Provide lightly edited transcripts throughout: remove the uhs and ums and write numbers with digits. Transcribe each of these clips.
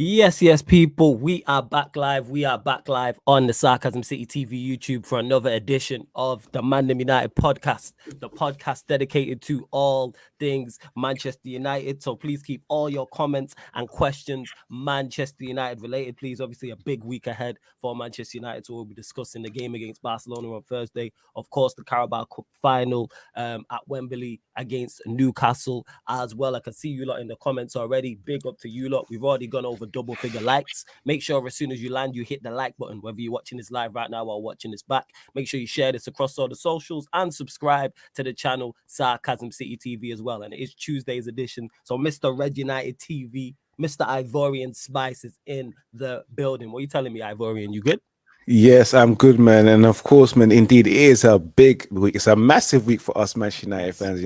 Yes, people. We are back live. We are back live on the Sarcasm City TV YouTube for another edition of the ManDem United podcast, the podcast dedicated to all things Manchester United. So please keep all your comments and questions Manchester United related. Please, obviously, a big week ahead for Manchester United. So we'll be discussing the game against Barcelona on Thursday. Of course, the Carabao Cup Final at Wembley against Newcastle as well. I can see you lot in the comments already. Big up to you lot. We've already gone over double figure likes. Make sure as soon as you land, you hit the like button, whether you're watching this live right now or watching this back. Make sure you share this across all the socials and subscribe to the channel Sarcasm City TV as well. And it is Tuesday's edition. So Mr. Red United TV, Mr. Ivorian Spice is in the building. What are you telling me, Ivorian? You good? Yes, I'm good, man. And of course, man, indeed, it is a big week. It's a massive week for us Manchester United fans,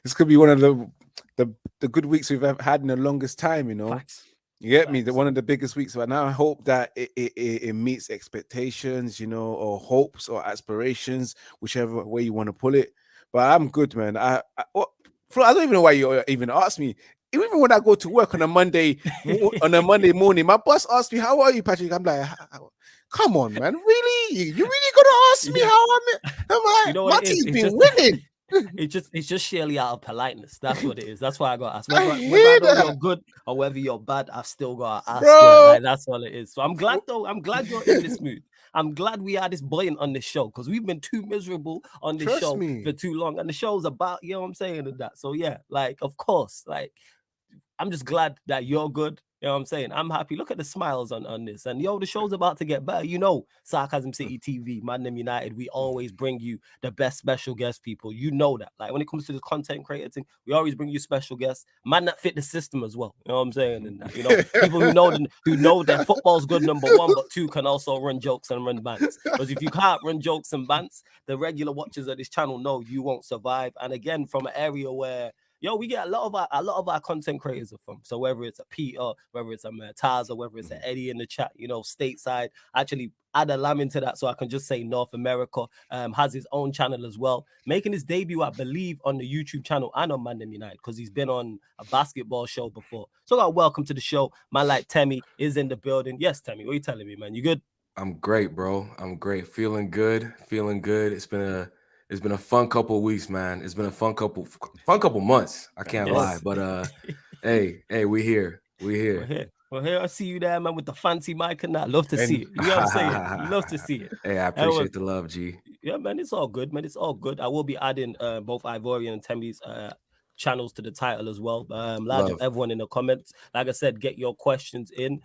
This could be one of the good weeks we've ever had in the longest time, Facts. You get me? One of the biggest weeks. But now I hope that it meets expectations, or hopes or aspirations, whichever way you want to pull it. But I'm good, man. Flo, I don't even know why you even asked me. Even when I go to work on a Monday morning, my boss asks me, "How are you, Patrick?" I'm like, "Come on, man, really? You really gonna ask me how I'm like, You know my what it is? team's been winning." It's just sheerly out of politeness. That's what it is. That's why I got asked. I Whether hear know that, you're good or whether you're bad, I've still got to ask you. bro. Like, that's all it is. So I'm glad though. I'm glad you're in this mood. I'm glad we are this buoyant on this show because we've been too miserable on this Trust show me. for too long. And the show's about, you know what I'm saying, and that. So yeah, like of course, like I'm just glad that you're good. You know what I'm saying? I'm happy. Look at the smiles on this. And the show's about to get better. Sarcasm City TV, ManDem United, we always bring you the best special guest people. You know that. Like when it comes to the content creator thing, we always bring you special guests. Man that fit the system as well. You know what I'm saying? And that, people who know their football's good, number one, but two can also run jokes and run bants. Because if you can't run jokes and bants, the regular watchers of this channel know you won't survive. And again, from an area where we get a lot of our content creators are from. So whether it's a Peter, whether it's a Taz, or whether it's an Eddie in the chat, stateside. Actually, add a lamb into that, so I can just say North America has his own channel as well, making his debut, I believe, on the YouTube channel and on ManDem United because he's been on a basketball show before. So, welcome to the show. Man like Temmie is in the building. Yes, Temmie, what are you telling me, man? You good? I'm great, bro. I'm great. Feeling good. It's been a fun couple of weeks, man. It's been a fun couple months. I can't lie, but hey, we here. We're here. I see you there, man, with the fancy mic and that. Love to see it. You know what I'm saying? Love to see it. Hey, I appreciate the love, G. Yeah, man, it's all good, man. It's all good. I will be adding both Ivorian and Temmie's channels to the title as well. Large up everyone in the comments. Like I said, get your questions in.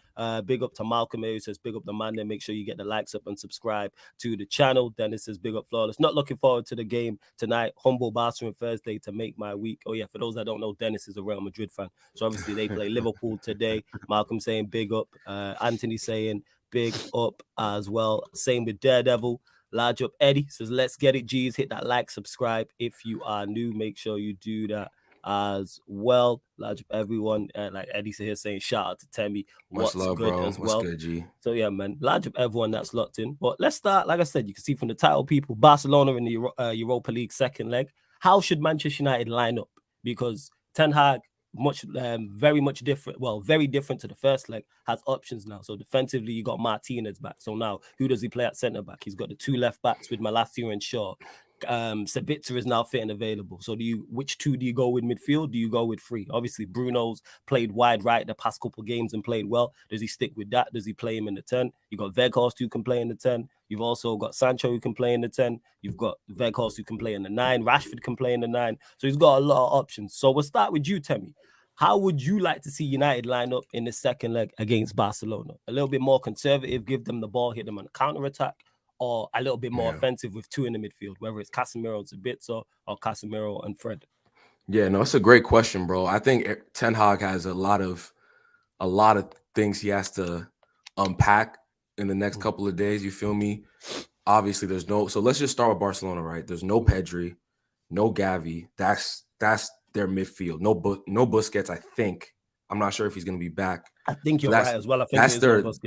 Big up to Malcolm who says big up the man. Then make sure you get the likes up and subscribe to the channel. Dennis says big up Flawless. Not looking forward to the game tonight. Humble Barcelona Thursday to make my week. Oh yeah, for those that don't know, Dennis is a Real Madrid fan. So obviously they play Liverpool today. Malcolm saying big up. Anthony saying big up as well. Same with Daredevil. Large up Eddie says let's get it, G's. Hit that like, subscribe. If you are new, make sure you do that as well. Large up everyone, like Eddie here saying shout out to Temmie. What's love, good bro? as well. What's good, G? So yeah, man, large up everyone that's locked in. But let's start. Like I said, you can see from the title, people, Barcelona in the Europa League second leg. How should Manchester United line up? Because Ten Hag, very much different. Well, very different to the first leg. Has options now. So defensively, you got Martinez back. So now, who does he play at centre back? He's got the two left backs with Malacia and Shaw. Sabitzer is now fit and available. So which two do you go with midfield? Do you go with three? Obviously, Bruno's played wide right the past couple of games and played well. Does he stick with that? Does he play him in the 10? You got Weghorst who can play in the 10. You've also got Sancho who can play in the 10. You've got Weghorst who can play in the 9. Rashford can play in the 9. So he's got a lot of options. So we'll start with you, Temmie. How would you like to see United line up in the second leg against Barcelona? A little bit more conservative, give them the ball, hit them on a counter-attack, or a little bit more offensive with two in the midfield, whether it's Casemiro and Sabitzer or Casemiro and Fred? Yeah, no, it's a great question, bro. I think Ten Hag has a lot of things he has to unpack in the next couple of days. You feel me? Obviously, so let's just start with Barcelona, right? There's no Pedri, no Gavi. That's their midfield. No Busquets, I think. I'm not sure if he's going to be back. I think you're right as well. I think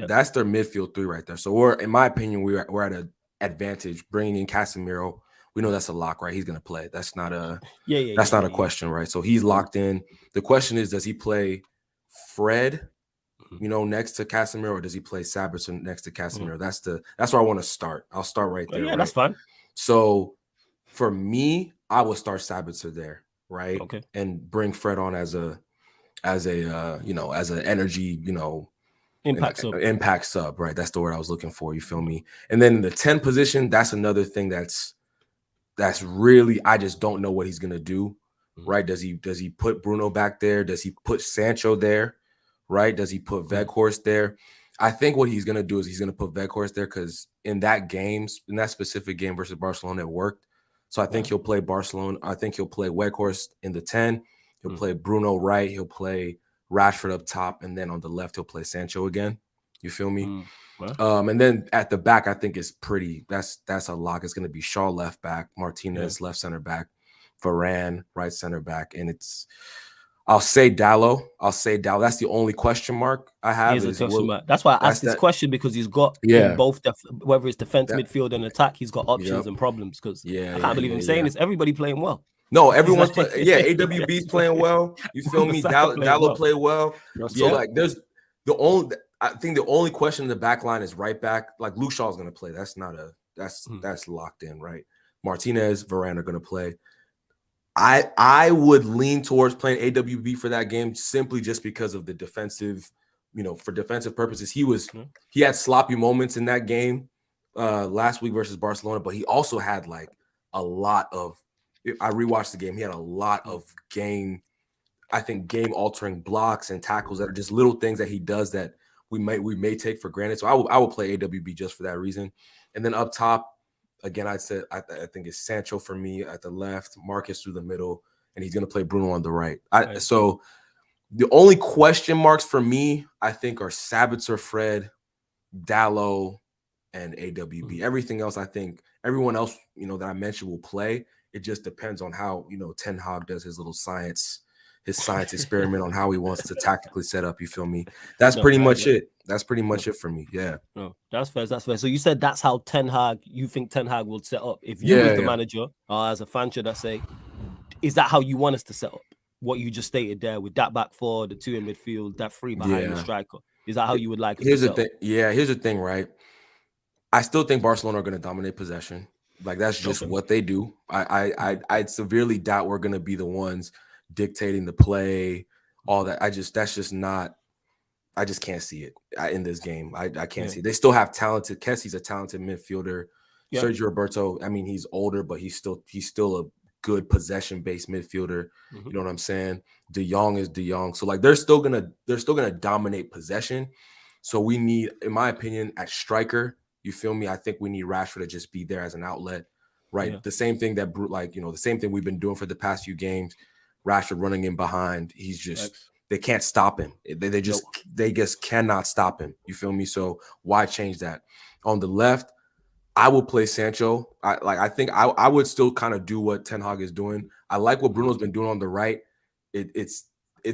that's their midfield three right there. So in my opinion, we're at an advantage bringing in Casemiro. We know that's a lock, right? He's going to play. That's not a question, right? So he's locked in. The question is, does he play Fred you know, next to Casemiro, or does he play Sabitzer next to Casemiro? That's where I want to start. I'll start right there. Yeah, right? that's fine. So for me, I would start Sabitzer there, right? Okay. And bring Fred on as a you know, as an energy, you know, Impact sub, right? That's the word I was looking for. You feel me? And then the 10 position, that's another thing that's really, I just don't know what he's gonna do, right? Does he put Bruno back there? Does he put Sancho there? Right? Does he put Weghorst there? I think what he's gonna do is he's gonna put Weghorst there because in that specific game versus Barcelona, it worked. So I think he'll play Barcelona. I think he'll play Weghorst in the 10. He'll play Bruno right. He'll play Rashford up top, and then on the left he'll play Sancho again. You feel me? And then at the back, I think it's that's a lock. It's going to be Shaw left back, Martinez left center back, Varane right center back, and I'll say Dallo. That's the only question mark I have. That's why I asked this question, because he's got in both whether it's defense, midfield, and attack, he's got options and problems. Because I can't believe I'm saying this. Everybody playing well. No, everyone's playing. Yeah, AWB's playing well. You feel me? Dallo played well. So like, there's I think the only question in the back line is right back. Like Luke Shaw's going to play. That's locked in, right? Martinez, Varane are going to play. I would lean towards playing AWB for that game simply just because of the defensive, you know, for defensive purposes. He had sloppy moments in that game last week versus Barcelona, but he also had like a lot of. I rewatched the game. He had a lot of game altering blocks and tackles that are just little things that he does that we may take for granted. So I will play AWB just for that reason. And then up top, again, I think it's Sancho for me at the left, Marcus through the middle, and he's going to play Bruno on the right. So the only question marks for me, I think, are Sabitzer, Fred, Dallo, and AWB. Everything else, I think everyone else, you know, that I mentioned will play. It just depends on how, you know, Ten Hag does his little science experiment on how he wants to tactically set up. You feel me? That's pretty much it. That's pretty much it for me. Yeah. No, that's fair. So you said that's how you think Ten Hag will set up. If you as the manager, as a fan, should I say, is that how you want us to set up? What you just stated there with that back four, the two in midfield, that three behind the striker. Is that how you would like us to set up? Here's the thing, right? I still think Barcelona are going to dominate possession. Like that's just what they do. I severely doubt we're going to be the ones dictating the play, all that. I just can't see it in this game. I can't see it. They still have talented. Kessie's a talented midfielder. Sergio Roberto, I mean, he's older, but he's still a good possession-based midfielder. You know what I'm saying? De Jong is De Jong. So like they're still gonna dominate possession. So we need, in my opinion, at striker, you feel me? I think we need Rashford to just be there as an outlet, right? Yeah. The same thing the same thing we've been doing for the past few games. Rashford running in behind. He's just they can't stop him. They just cannot stop him. You feel me? So why change that? On the left, I will play Sancho. I think I would still kind of do what Ten Hag is doing. I like what Bruno's been doing on the right. It's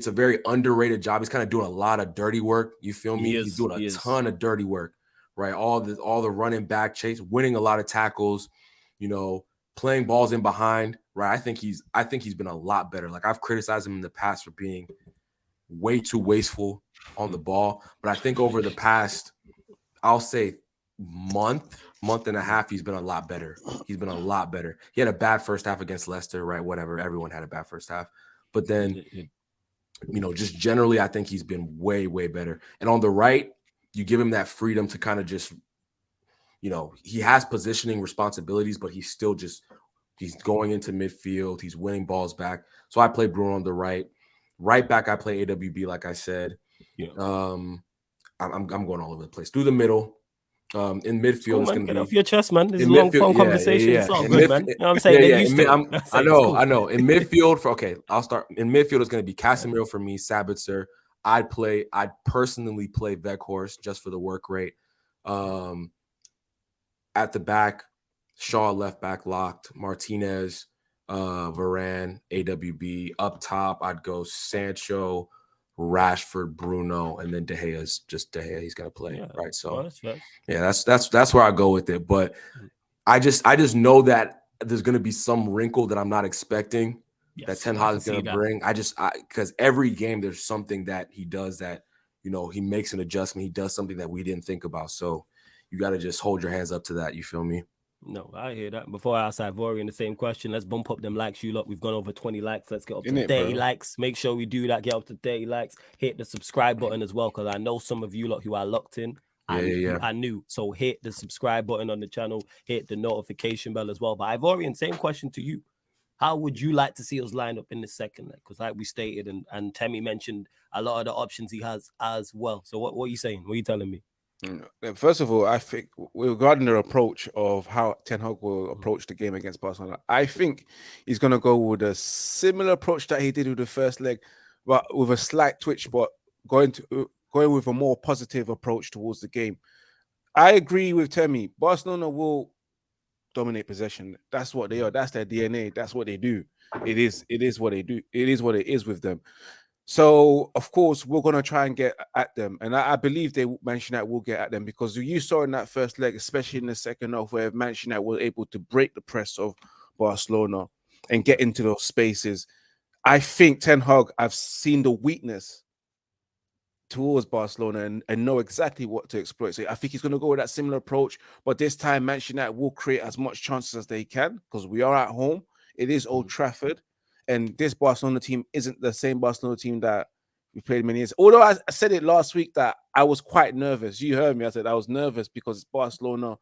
a very underrated job. He's kind of doing a lot of dirty work. You feel me? He's doing a ton of dirty work, right? All the running back chase, winning a lot of tackles, you know, playing balls in behind, right? I think he's been a lot better. Like I've criticized him in the past for being way too wasteful on the ball, but I think over the past, I'll say month and a half, he's been a lot better. He had a bad first half against Leicester, right? Whatever. Everyone had a bad first half, but then, you know, just generally, I think he's been way, way better. And on the right, you give him that freedom to kind of just, you know, he has positioning responsibilities, but he's going into midfield. He's winning balls back. So I play Bruno on the right. Right back, I play AWB, like I said. Yeah. I'm going all over the place. Through the middle. In midfield, it's going to be off your chest, man. This is a long phone conversation. It's all good, man. You know what I'm saying? I know. In midfield, I'll start. In midfield, it's going to be Casemiro for me, Sabitzer. I'd personally play Weghorst just for the work rate. At the back, Shaw left back locked, Martinez, Varane, AWB. Up top, I'd go Sancho, Rashford, Bruno, and then De Gea's just De Gea. He's gonna play, right? So that's where I go with it. But I just know that there's gonna be some wrinkle that I'm not expecting that Ten Hag is gonna bring. Because every game there's something that he does that he makes an adjustment. He does something that we didn't think about. So you got to just hold your hands up to that. You feel me? No, I hear that. Before I ask Ivorian the same question, let's bump up them likes. You lot, we've gone over 20 likes. Let's get up to Innit, 30 bro? likes. Make sure we do that. Get up to 30 likes. Hit the subscribe button as well, because I know some of you lot who are locked in. Yeah. I knew. So hit the subscribe button on the channel. Hit the notification bell as well. But Ivorian, same question to you. How would you like to see us line up in the second leg? Because like we stated, and Temi mentioned a lot of the options he has as well. So what are you saying? What are you telling me? First of all, I think regarding the approach of how Ten Hag will approach the game against Barcelona, I think he's going to go with a similar approach that he did with the first leg, but with a slight twitch, but going with a more positive approach towards the game. I agree with Temi. Barcelona will dominate possession. That's what they are. That's their DNA. That's what they do. It is what they do. It is what it is with them. So, of course, we're going to try and get at them. And I believe they mentioned that we'll get at them, because you saw in that first leg, especially in the second half, where mentioned that we're able to break the press of Barcelona and get into those spaces. I think Ten Hag, I've seen the weakness towards Barcelona and know exactly what to exploit. So I think he's going to go with that similar approach. But this time, mention that we'll create as much chances as they can, because we are at home. It is Old Trafford. And this Barcelona team isn't the same Barcelona team that we played many years. Although I said it last week that I was quite nervous. You heard me. I said I was nervous because it's Barcelona.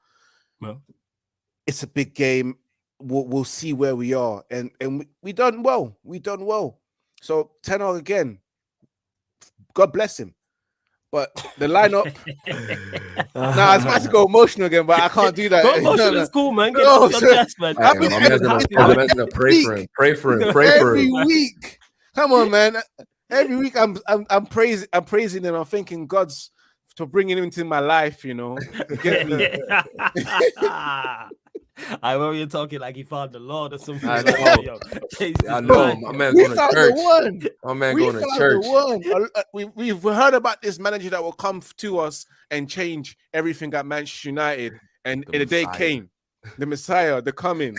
Well, it's a big game. We'll see where we are. And we done well. We done well. So Ten Hag again, God bless him. But the lineup, I was about to go emotional again, but I can't do that. Go emotional is cool, man. Get No, off your chest, man. I'm gonna pray for him. Pray for him. Every week. Come on, man. Every week I'm praising him. I'm thanking God's for bringing him into my life, You get me? I remember you talking like he found the Lord or something. I like know. that, yo. I know. My man's going to church. My man going to church. We've heard about this manager that will come to us and change everything at Manchester United, and the day came, the Messiah, the coming,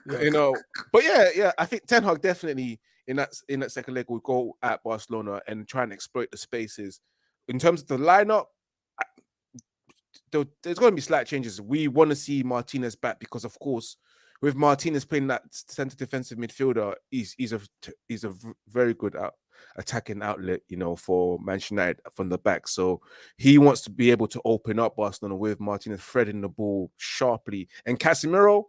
But yeah, I think Ten Hag definitely in that second leg will go at Barcelona and try and exploit the spaces. In terms of the lineup, there's going to be slight changes. We want to see Martinez back because, of course, with Martinez playing that centre defensive midfielder, he's a very good attacking outlet, for Manchester United from the back. So he wants to be able to open up Barcelona with Martinez threading the ball sharply. And Casemiro,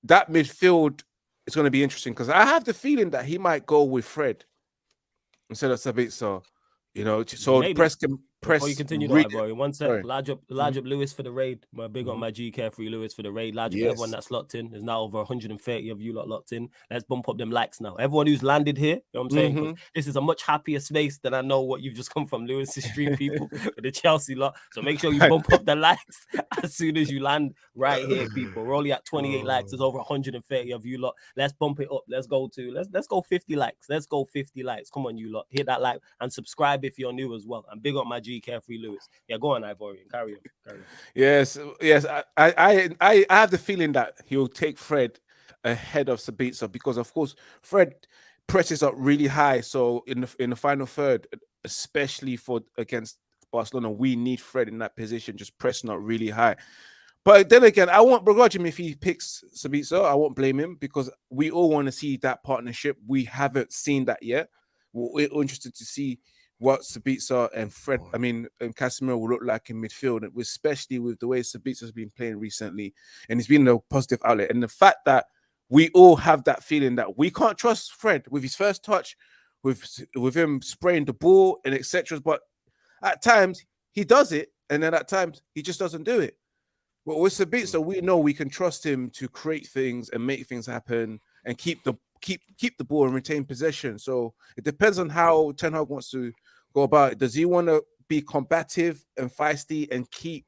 that midfield is going to be interesting because I have the feeling that he might go with Fred instead of Sabitzer. So Maybe. press can press. Before you continue, Boy, one sec. Large up Lewis for the raid. My big on my G Carefree Lewis for the raid. Large up everyone that's locked in. There's now over 130 of you lot locked in. Let's bump up them likes now. Everyone who's landed here, you know what I'm saying? 'Cause this is a much happier space than I know what you've just come from, Lewis's stream people with the Chelsea lot. So make sure you bump up the likes as soon as you land right here, people. We're only at 28 likes. There's over 130 of you lot. Let's bump it up. Let's go 50 likes. Let's go 50 likes. Come on, you lot. Hit that like and subscribe if you're new as well. And big up my G Carefree Lewis. Yeah, go on, Ivorian. Carry on. Yes. I have the feeling that he'll take Fred ahead of Sabitzer because, of course, Fred presses up really high. So in the final third, especially against Barcelona, we need Fred in that position, just pressing up really high. But then again, I won't begrudge him if he picks Sabitzer. I won't blame him because we all want to see that partnership. We haven't seen that yet. We're interested to see what Sabitzer and and Casemiro will look like in midfield, especially with the way Sabitzer's been playing recently, and he's been a positive outlet. And the fact that we all have that feeling that we can't trust Fred with his first touch, with him spraying the ball and etc. But at times he does it, and then at times he just doesn't do it. But with Sabitzer, we know we can trust him to create things and make things happen and keep the ball and retain possession. So it depends on how Ten Hag wants to go about it. Does he want to be combative and feisty and keep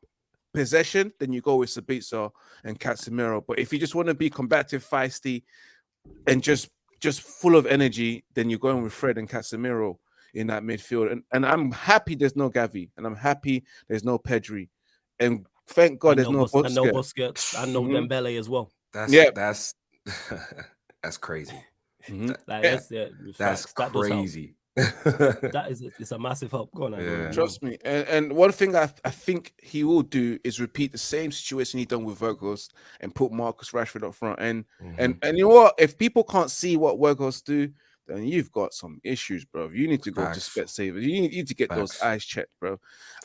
possession? Then you go with Sabitzer and Casemiro. But if you just want to be combative, feisty, and just full of energy, then you're going with Fred and Casemiro in that midfield. And I'm happy there's no Gavi, and I'm happy there's no Pedri, and thank God there's no Busquets. I know Dembele as well. That's crazy. That's crazy. That is it's a massive help. Go on, Yeah. Trust me. And one thing I think he will do is repeat the same situation he done with Weghorst and put Marcus Rashford up front. And you know what? If people can't see what Weghorst do, then you've got some issues, bro. You need to go to Specsavers. You need to get those eyes checked, bro.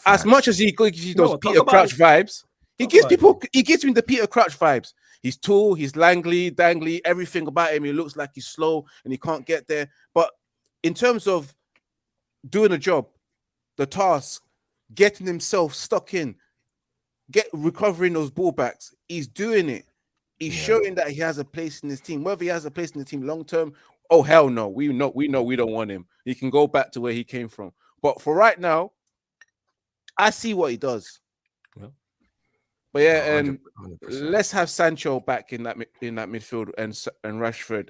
As much as he gives you those Peter Crouch vibes, he gives me the Peter Crouch vibes. He's tall, he's langly, dangly, everything about him. He looks like he's slow and he can't get there. But in terms of doing a job, the task, getting himself stuck in, recovering those ball backs, he's doing it. He's showing that he has a place in this team. Whether he has a place in the team long term, oh hell no, we know we don't want him. He can go back to where he came from. But for right now, I see what he does. Yeah. But yeah, 100%. And let's have Sancho back in that midfield and Rashford.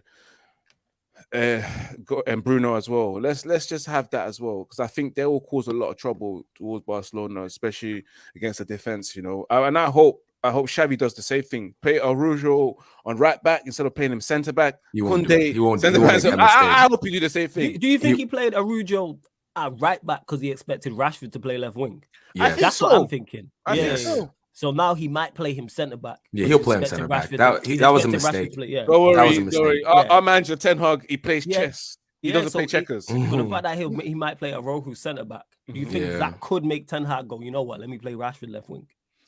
And Bruno as well. Let's just have that as well, because I think they will cause a lot of trouble towards Barcelona, especially against the defense. You know, and I hope Xavi does the same thing. Play Araujo on right back instead of playing him centre back. He won't centre back. I hope you do the same thing. Do you think he played Araujo at right back because he expected Rashford to play left wing? Yeah, that's what I'm thinking. I think so. So now he might play him centre back. Yeah, he'll play him centre back. That was a mistake. Don't worry. Our manager Ten Hag, he plays chess. He doesn't play checkers. But the fact that he might play Araujo centre back, do you think that could make Ten Hag go, you know what? Let me play Rashford left wing.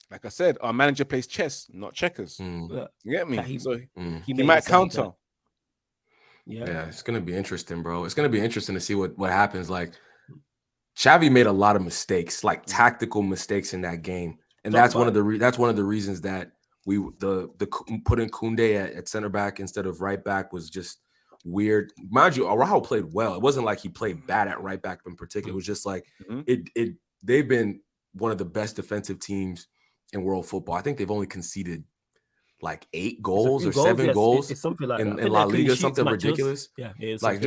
Like I said, our manager plays chess, not checkers. You get me? He made might counter. Yeah, it's gonna be interesting, bro. It's gonna be interesting to see what happens. Like Xavi made a lot of mistakes, like tactical mistakes in that game. And that's one of the reasons that the putting Koundé at center back instead of right back was just weird. Mind you, Araujo played well. It wasn't like he played bad at right back in particular. It was just like they've been one of the best defensive teams in world football. I think they've only conceded like 8 goals or 7 goals it's something like in La Liga, something ridiculous.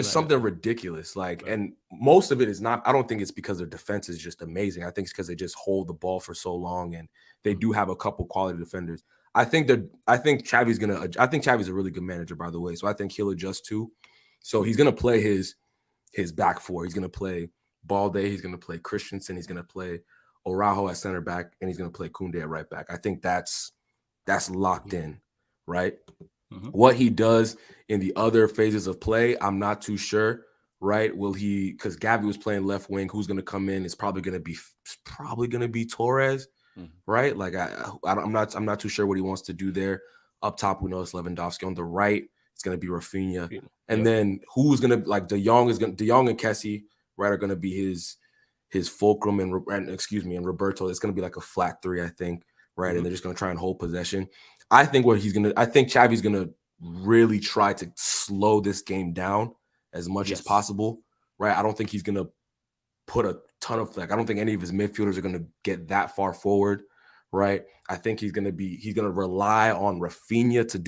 Something ridiculous. Like, and most of it is not, I don't think it's because their defense is just amazing. I think it's because they just hold the ball for so long and they do have a couple quality defenders. I think Xavi's a really good manager, by the way. So I think he'll adjust too. So he's gonna play his back four. He's gonna play Balde, he's gonna play Christensen, he's gonna play Araujo at center back, and he's gonna play Koundé at right back. I think that's locked in, right? What he does in the other phases of play, I'm not too sure, right? Will he? Because Gavi was playing left wing. Who's going to come in? It's probably going to be Torres, right? Like I'm not too sure what he wants to do there. Up top, we know it's Lewandowski. On the right, it's going to be Rafinha, and then who's going to like De Jong and Kessie, right? Are going to be his fulcrum and Roberto. It's going to be like a flat 3, I think. Right, and they're just going to try and hold possession. I think Xavi's going to really try to slow this game down as much as possible. Right, I don't think he's going to put a ton of I don't think any of his midfielders are going to get that far forward. Right, I think he's going to rely on Rafinha to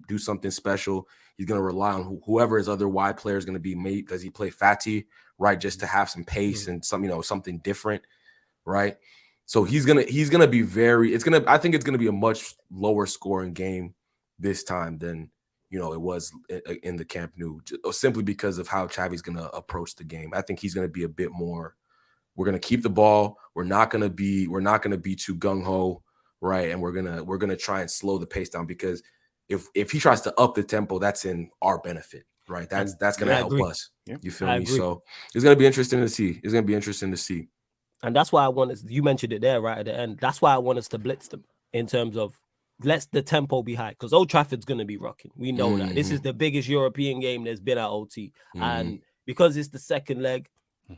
do something special. He's going to rely on whoever his other wide player is going to be. Does he play Fati? Right, just to have some pace and something different. Right. So he's gonna be I think it's gonna be a much lower scoring game this time than it was in the Camp Nou, simply because of how Xavi's gonna approach the game. I think he's gonna be a bit more. We're gonna keep the ball. We're not gonna be too gung ho, right? And we're gonna try and slow the pace down, because if he tries to up the tempo, that's in our benefit, right? That's gonna help us. Yeah. You feel me? So it's gonna be interesting to see. And that's why I want us, you mentioned it there right at the end. That's why I want us to blitz them in terms of let's the tempo be high, because Old Trafford's going to be rocking. We know that. This is the biggest European game there's been at OT. And because it's the second leg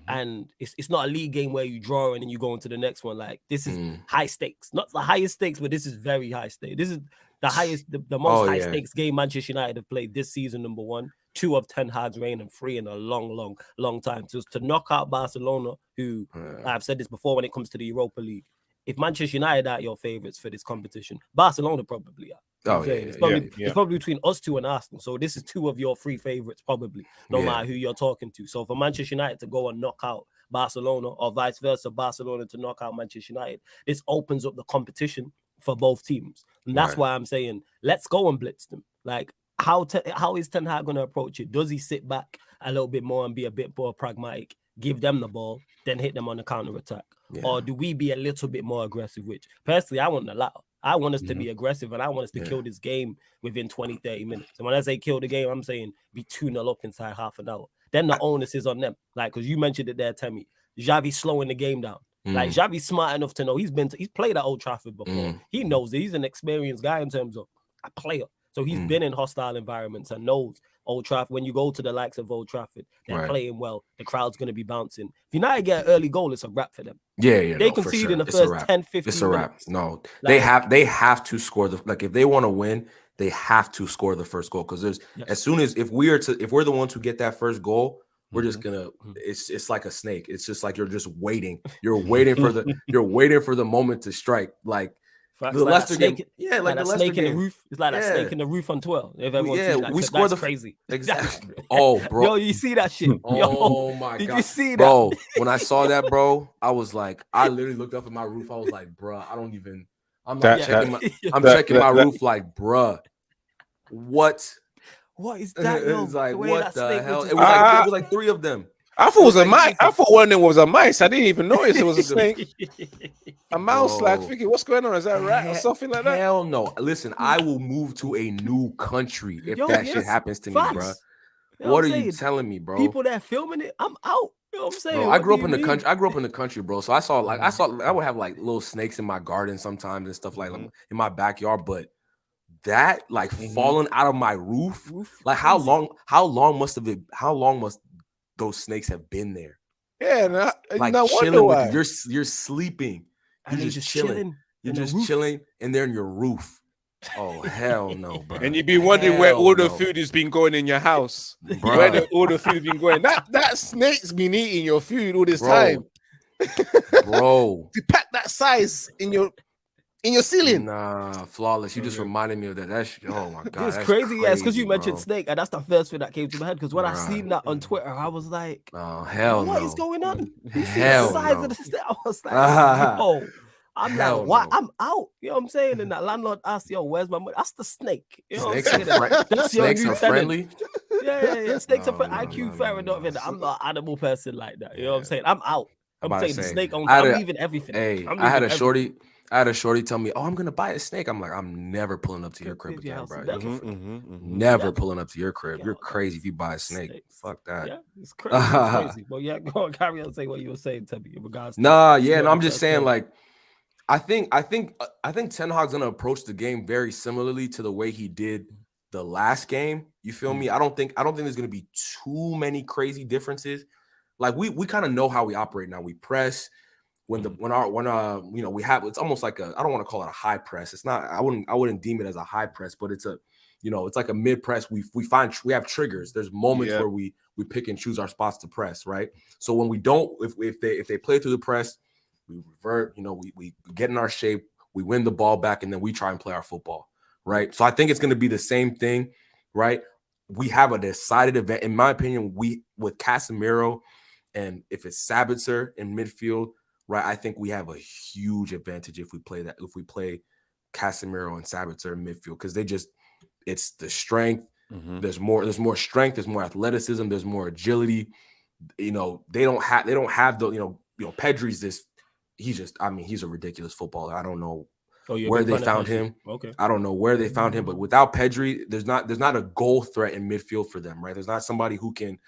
and it's not a league game where you draw and then you go into the next one. Like, this is high stakes. Not the highest stakes, but this is very high stakes. This is the highest, the most high stakes game Manchester United have played this season, number 1. 2 of Ten Hag's reign, and 3 in a long time. So to knock out Barcelona, who I've said this before when it comes to the Europa League, if Manchester United are your favourites for this competition, Barcelona probably are. It's probably between us 2 and Arsenal. So this is 2 of your 3 favourites probably, no matter who you're talking to. So for Manchester United to go and knock out Barcelona, or vice versa, Barcelona to knock out Manchester United, this opens up the competition for both teams. And that's why I'm saying, let's go and blitz them. Like, how is Ten Hag going to approach it? Does he sit back a little bit more and be a bit more pragmatic, give them the ball, then hit them on the counter attack? Yeah. Or do we be a little bit more aggressive? Which personally, I want the latter. I want us to Mm-hmm. be aggressive, and I want us to kill this game within 20, 30 minutes. And when I say kill the game, I'm saying be 2-0 up inside half an hour. Then the onus is on them. Like, because you mentioned it there, Tammy. Xavi's slowing the game down. Like, Xavi's smart enough to know he's played at Old Trafford before. He knows it. He's an experienced guy in terms of a player. So he's been in hostile environments and knows Old Trafford. When you go to the likes of Old Trafford, they're playing well. The crowd's going to be bouncing. If United get an early goal, it's a wrap for them. They concede in the first 10, 15 It's a wrap. minutes. No, Like, they have to score if they want to win, they have to score the first goal, because there's as soon as if we're the ones who get that first goal, we're just gonna it's like a snake. It's just like you're just waiting. You're waiting for the moment to strike. Like the Leicester game, like the snake in the roof. It's like that snake in the roof on 12. If everyone sees that, we scored that's crazy. Exactly. Oh, bro. Yo, you see that shit? Oh my god. Did you see that? Bro, when I saw that, bro, I was like, I literally looked up at my roof. I was like, bro, I'm checking my roof like, bruh, what is that? It was like, what the hell? It was was like 3 of them. I thought it was a mice. I thought one of them was a mice. I didn't even notice it was a snake. A mouse, like, thinking, what's going on? Is that a rat or something like that? Hell no. Listen, I will move to a new country if shit happens to me, bro. What are you telling me, bro? People that filming it, I'm out. You know what I'm saying? Bro, I grew up in the country. I grew up in the country, bro. So I would have like little snakes in my garden sometimes and stuff like in my backyard. But that falling out of my roof, like how long must those snakes have been there? Yeah, like no chilling why. with you're sleeping. You're just chilling. You're just chilling, and they're in your roof. Oh hell no, bro! And you'd be wondering where all the food has been going in your house. Where all the food been going? That snake's been eating your food all this time, bro. To pack that size in your ceiling. Nah, flawless. You just reminded me of that. That's oh my god, it's crazy. Yeah, it's because you mentioned snake, and that's the first thing that came to my head. Because when I seen that on Twitter, I was like, "Oh hell no, what is going on?" Hell the size of the snake. I was like, "Oh." I'm like, what? I'm out. You know what I'm saying? And that landlord asked, yo, where's my money? That's the snake. You know what I'm saying? That's snakes are friendly. Yeah. Snakes are friendly. IQ fair enough. I'm not an animal person like that. You know what I'm saying? I'm out. I'm saying the snake on. I'm leaving everything. Hey, I had a shorty tell me, oh, I'm gonna buy a snake. I'm like, I'm never pulling up to your crib again, bro. Never pulling up to your crib. You're crazy if you buy a snake. Fuck that. Yeah, it's crazy. It's crazy. But yeah, go on, carry on. Say what you were saying to me in regards. I'm just saying, like, I think Ten Hag's gonna approach the game very similarly to the way he did the last game. You feel me? I don't think there's gonna be too many crazy differences. Like we kind of know how we operate now. We press when we have, it's almost like I don't want to call it a high press. It's not. I wouldn't deem it as a high press, but it's it's like a mid press. We have triggers. There's moments where we pick and choose our spots to press, right? So when we don't, if they play through the press, we revert, we get in our shape, we win the ball back, and then we try and play our football, right? So I think it's going to be the same thing, right? We have a decided event. In my opinion, with Casemiro, and if it's Sabitzer in midfield, right, I think we have a huge advantage if we play Casemiro and Sabitzer in midfield, because it's the strength. There's more strength, there's more athleticism, there's more agility. They don't have the, Pedri's he's a ridiculous footballer. I don't know where they found him. Okay. I don't know where they found him, but without Pedri, there's not a goal threat in midfield for them, right? There's not somebody who can,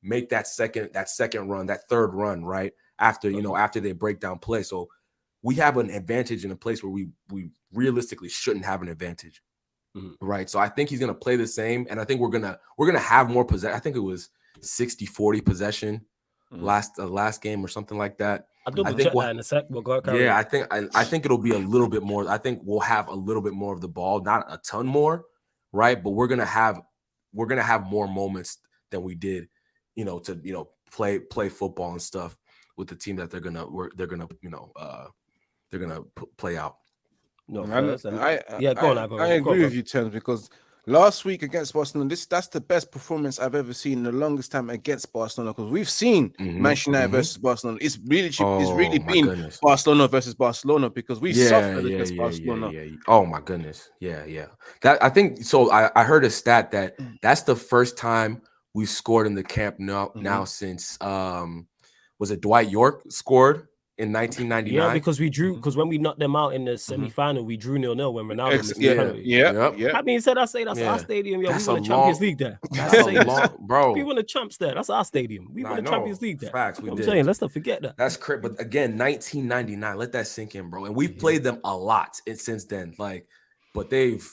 make that second run, that third run, right? After they break down play. So we have an advantage in a place where we realistically shouldn't have an advantage. Right. So I think he's gonna play the same, and I think we're gonna have more possession. I think it was 60-40 possession last game or something like that. I'll double check that in a sec. I think it'll be a little bit more. I think we'll have a little bit more of the ball, not a ton more, right? But we're gonna have more moments than we did, to play football and stuff with the team that they're gonna play out. No, I agree with you, Terms, because last week against Barcelona, that's the best performance I've ever seen in the longest time against Barcelona, because we've seen Manchester United versus Barcelona. It's really been Barcelona versus Barcelona, because we suffered against Barcelona. Oh my goodness. Yeah. That I think so. I heard a stat that's the first time we've scored in the camp now since was it Dwight York scored in 1999? Yeah, because we drew, because when we knocked them out in the semi-final, we drew 0-0 when Ronaldo missed the Yeah, penalty. yeah. That being said, I say that's our stadium. Yeah, That's we won a the Champions long- League there. That's a long, bro. We won the champs there. That's our stadium. We won the Champions League there. Facts, we I'm did. saying, let's not forget that. That's crazy. But again, 1999. Let that sink in, bro. And we've played them a lot since then. Like, but they've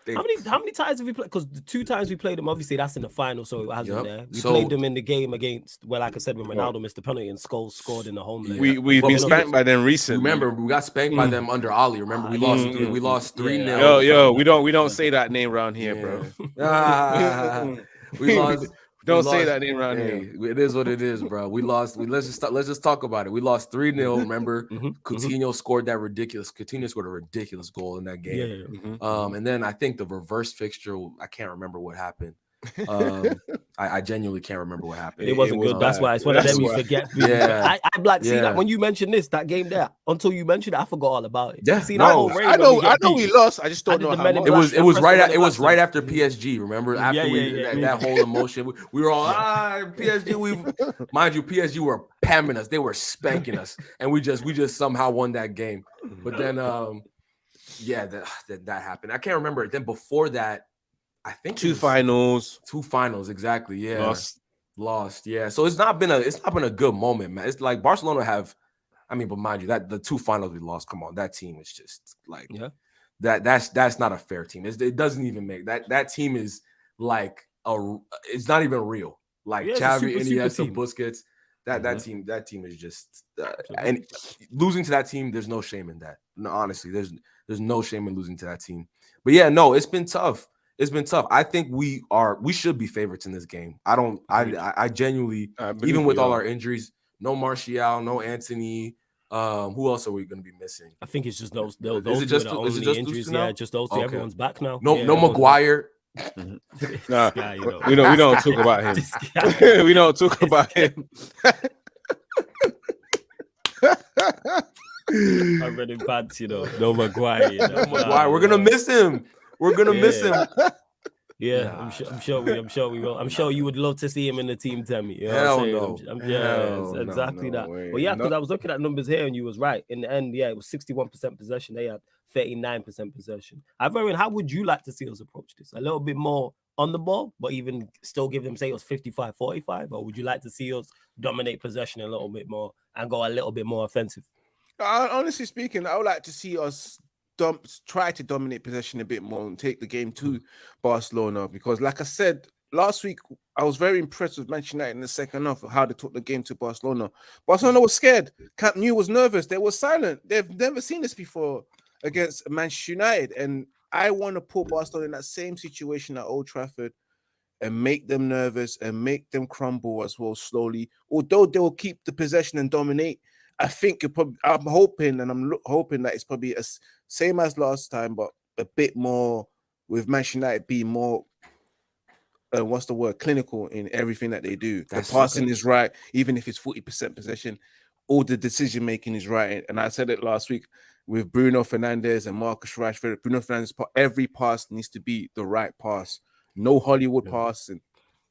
How many times have we played? Because the 2 times we played them, obviously that's in the final, so it wasn't there. We So- played them in the game against, well, like I said, when Ronaldo missed the penalty and Scholes scored in the home leg. We've been spanked by them recently. Remember, we got spanked by them under Oli. Remember, we lost 3-0. Yo, we don't say that name around here, bro. We lost. Don't say that name around here. It is what it is, bro. We lost. Let's just talk about it. We lost 3-0. Remember, Coutinho scored that ridiculous. Coutinho scored a ridiculous goal in that game. And then I think the reverse fixture. I can't remember what happened. I genuinely can't remember what happened. It wasn't good. That's why it's one of them you forget. Yeah. I'm like, see that when you mentioned that game there, until you mentioned it, I forgot all about it. Yeah, see, I know we lost. I just don't know how much. It was right after PSG. Remember, after that whole emotion, we were all PSG. Mind you, PSG were pamming us. They were spanking us, and we just somehow won that game. But then, that happened. I can't remember. Then before that, I think 2 finals. 2 finals, exactly. Yeah, lost. Yeah, so it's not been a good moment, man. It's like Barcelona have. I mean, but mind you, that the 2 finals we lost. Come on, that team is just like that's not a fair team. It doesn't even make that team is like it's not even real. Like Xavi, Iniesta, Busquets. That team is just and losing to that team. There's no shame in that. No, honestly, there's no shame in losing to that team. But yeah, no, it's been tough. It's been tough. I think we should be favorites in this game. I genuinely, even with all our injuries, no Martial, no Anthony. Who else are we going to be missing? I think it's just those is it just injuries. Yeah, just those two. Okay. Everyone's back now. No Maguire. Nah, guy, we don't talk about him. We don't talk about him. I read in pants, no Maguire. No Maguire. We're gonna miss him. We're gonna miss him. Yeah, I'm sure we will. I'm sure you would love to see him in the team, Tammy. Hell no. Exactly that. But yeah, because I was looking at numbers here and you was right. In the end, it was 61% possession. They had 39% possession. How would you like to see us approach this? A little bit more on the ball, but even still give them, say it was 55-45? Or would you like to see us dominate possession a little bit more and go a little bit more offensive? Honestly speaking, I would like to see us try to dominate possession a bit more and take the game to Barcelona, because like I said last week, I was very impressed with Manchester United in the second half of how they took the game to Barcelona. Barcelona was scared. Camp Nou was nervous. They were silent. They've never seen this before against Manchester United, and I want to put Barcelona in that same situation at Old Trafford and make them nervous and make them crumble as well slowly. Although they will keep the possession and dominate, I think I'm hoping, and I'm hoping that it's probably same as last time, but a bit more with Manchester United being more, clinical in everything that they do. The passing is right, even if it's 40% possession. All the decision making is right, and I said it last week with Bruno Fernandes and Marcus Rashford. Bruno Fernandes, every pass needs to be the right pass. No Hollywood pass. And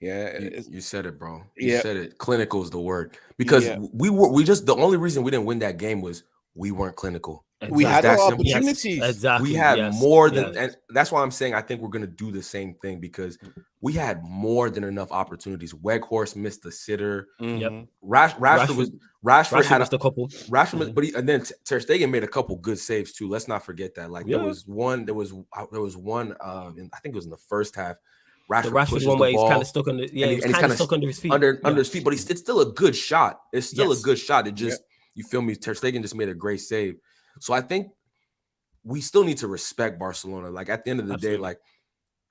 you said it, bro. You said it. Clinical is the word, because the only reason we didn't win that game was we weren't clinical. Exactly. We had our opportunities. Yes, exactly. We had more than, and that's why I'm saying I think we're gonna do the same thing, because we had more than enough opportunities. Weghorst missed the sitter. Rashford had a couple. Rashford, but and then Ter Stegen made a couple good saves too. Let's not forget that. Like there was one. I think it was in the first half. Rashford one way he's kind of stuck on he's kind of stuck under his feet. Under his feet, but it's still a good shot. It's still a good shot. It just you feel me? Ter Stegen just made a great save. So I think we still need to respect Barcelona. Like at the end of the day, like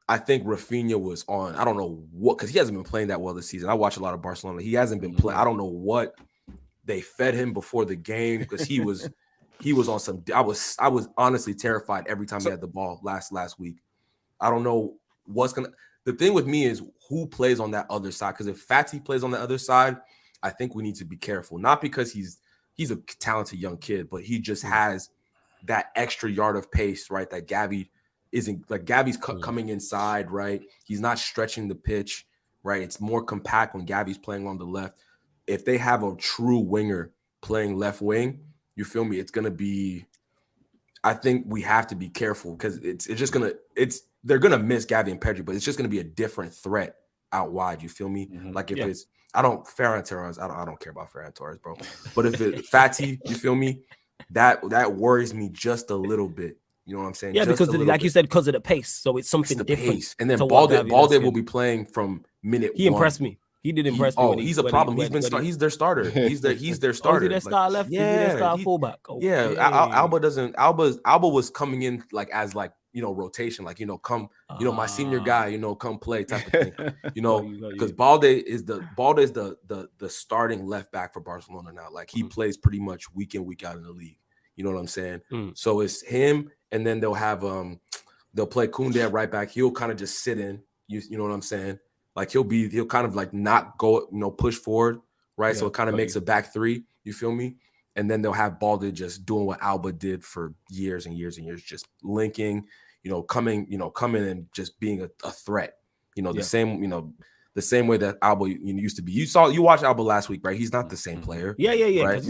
I think Rafinha was on. I don't know what, because he hasn't been playing that well this season. I watch a lot of Barcelona. He hasn't been playing. I don't know what they fed him before the game, because he was on some. I was honestly terrified every time he had the ball last week. I don't know what's gonna. The thing with me is who plays on that other side. Because if Fati plays on the other side, I think we need to be careful. Not because he's a talented young kid, but he just has that extra yard of pace, right? That Gavi isn't. Like Gavi's coming inside, right? He's not stretching the pitch. right? It's more compact when Gavi's playing on the left. If they have a true winger playing left wing, you feel me? It's gonna be. I think we have to be careful because they're gonna miss Gavi and Pedri, but it's just gonna be a different threat out wide. You feel me? Like if it's Ferran Torres, I don't care about Ferran Torres, bro. But if it's Fati, you feel me? That worries me just a little bit. You know what I'm saying? Yeah, just because like you said, because of the pace, so it's something different. Pace. And then Balde will be playing from minute he 1. impressed me. He did impress me. He's a problem. He's their starter. He's their starter. Is he their star left? Yeah, is he their star fullback? Okay. Yeah, Alba was coming in as rotation, my senior guy, come play type of thing. Because Balde is the starting left back for Barcelona now. Like he plays pretty much week in, week out in the league. You know what I'm saying? So it's him, and then they'll have they'll play Koundé at right back. He'll kind of just sit in. You know what I'm saying? Like he'll kind of like not go, push forward, right? So it kind of makes a back three. You feel me? And then they'll have Balde just doing what Alba did for years and years and years, just linking, coming and just being a threat. The same way that Alba used to be. You watched Alba last week, right? He's not the same player. Yeah. Right?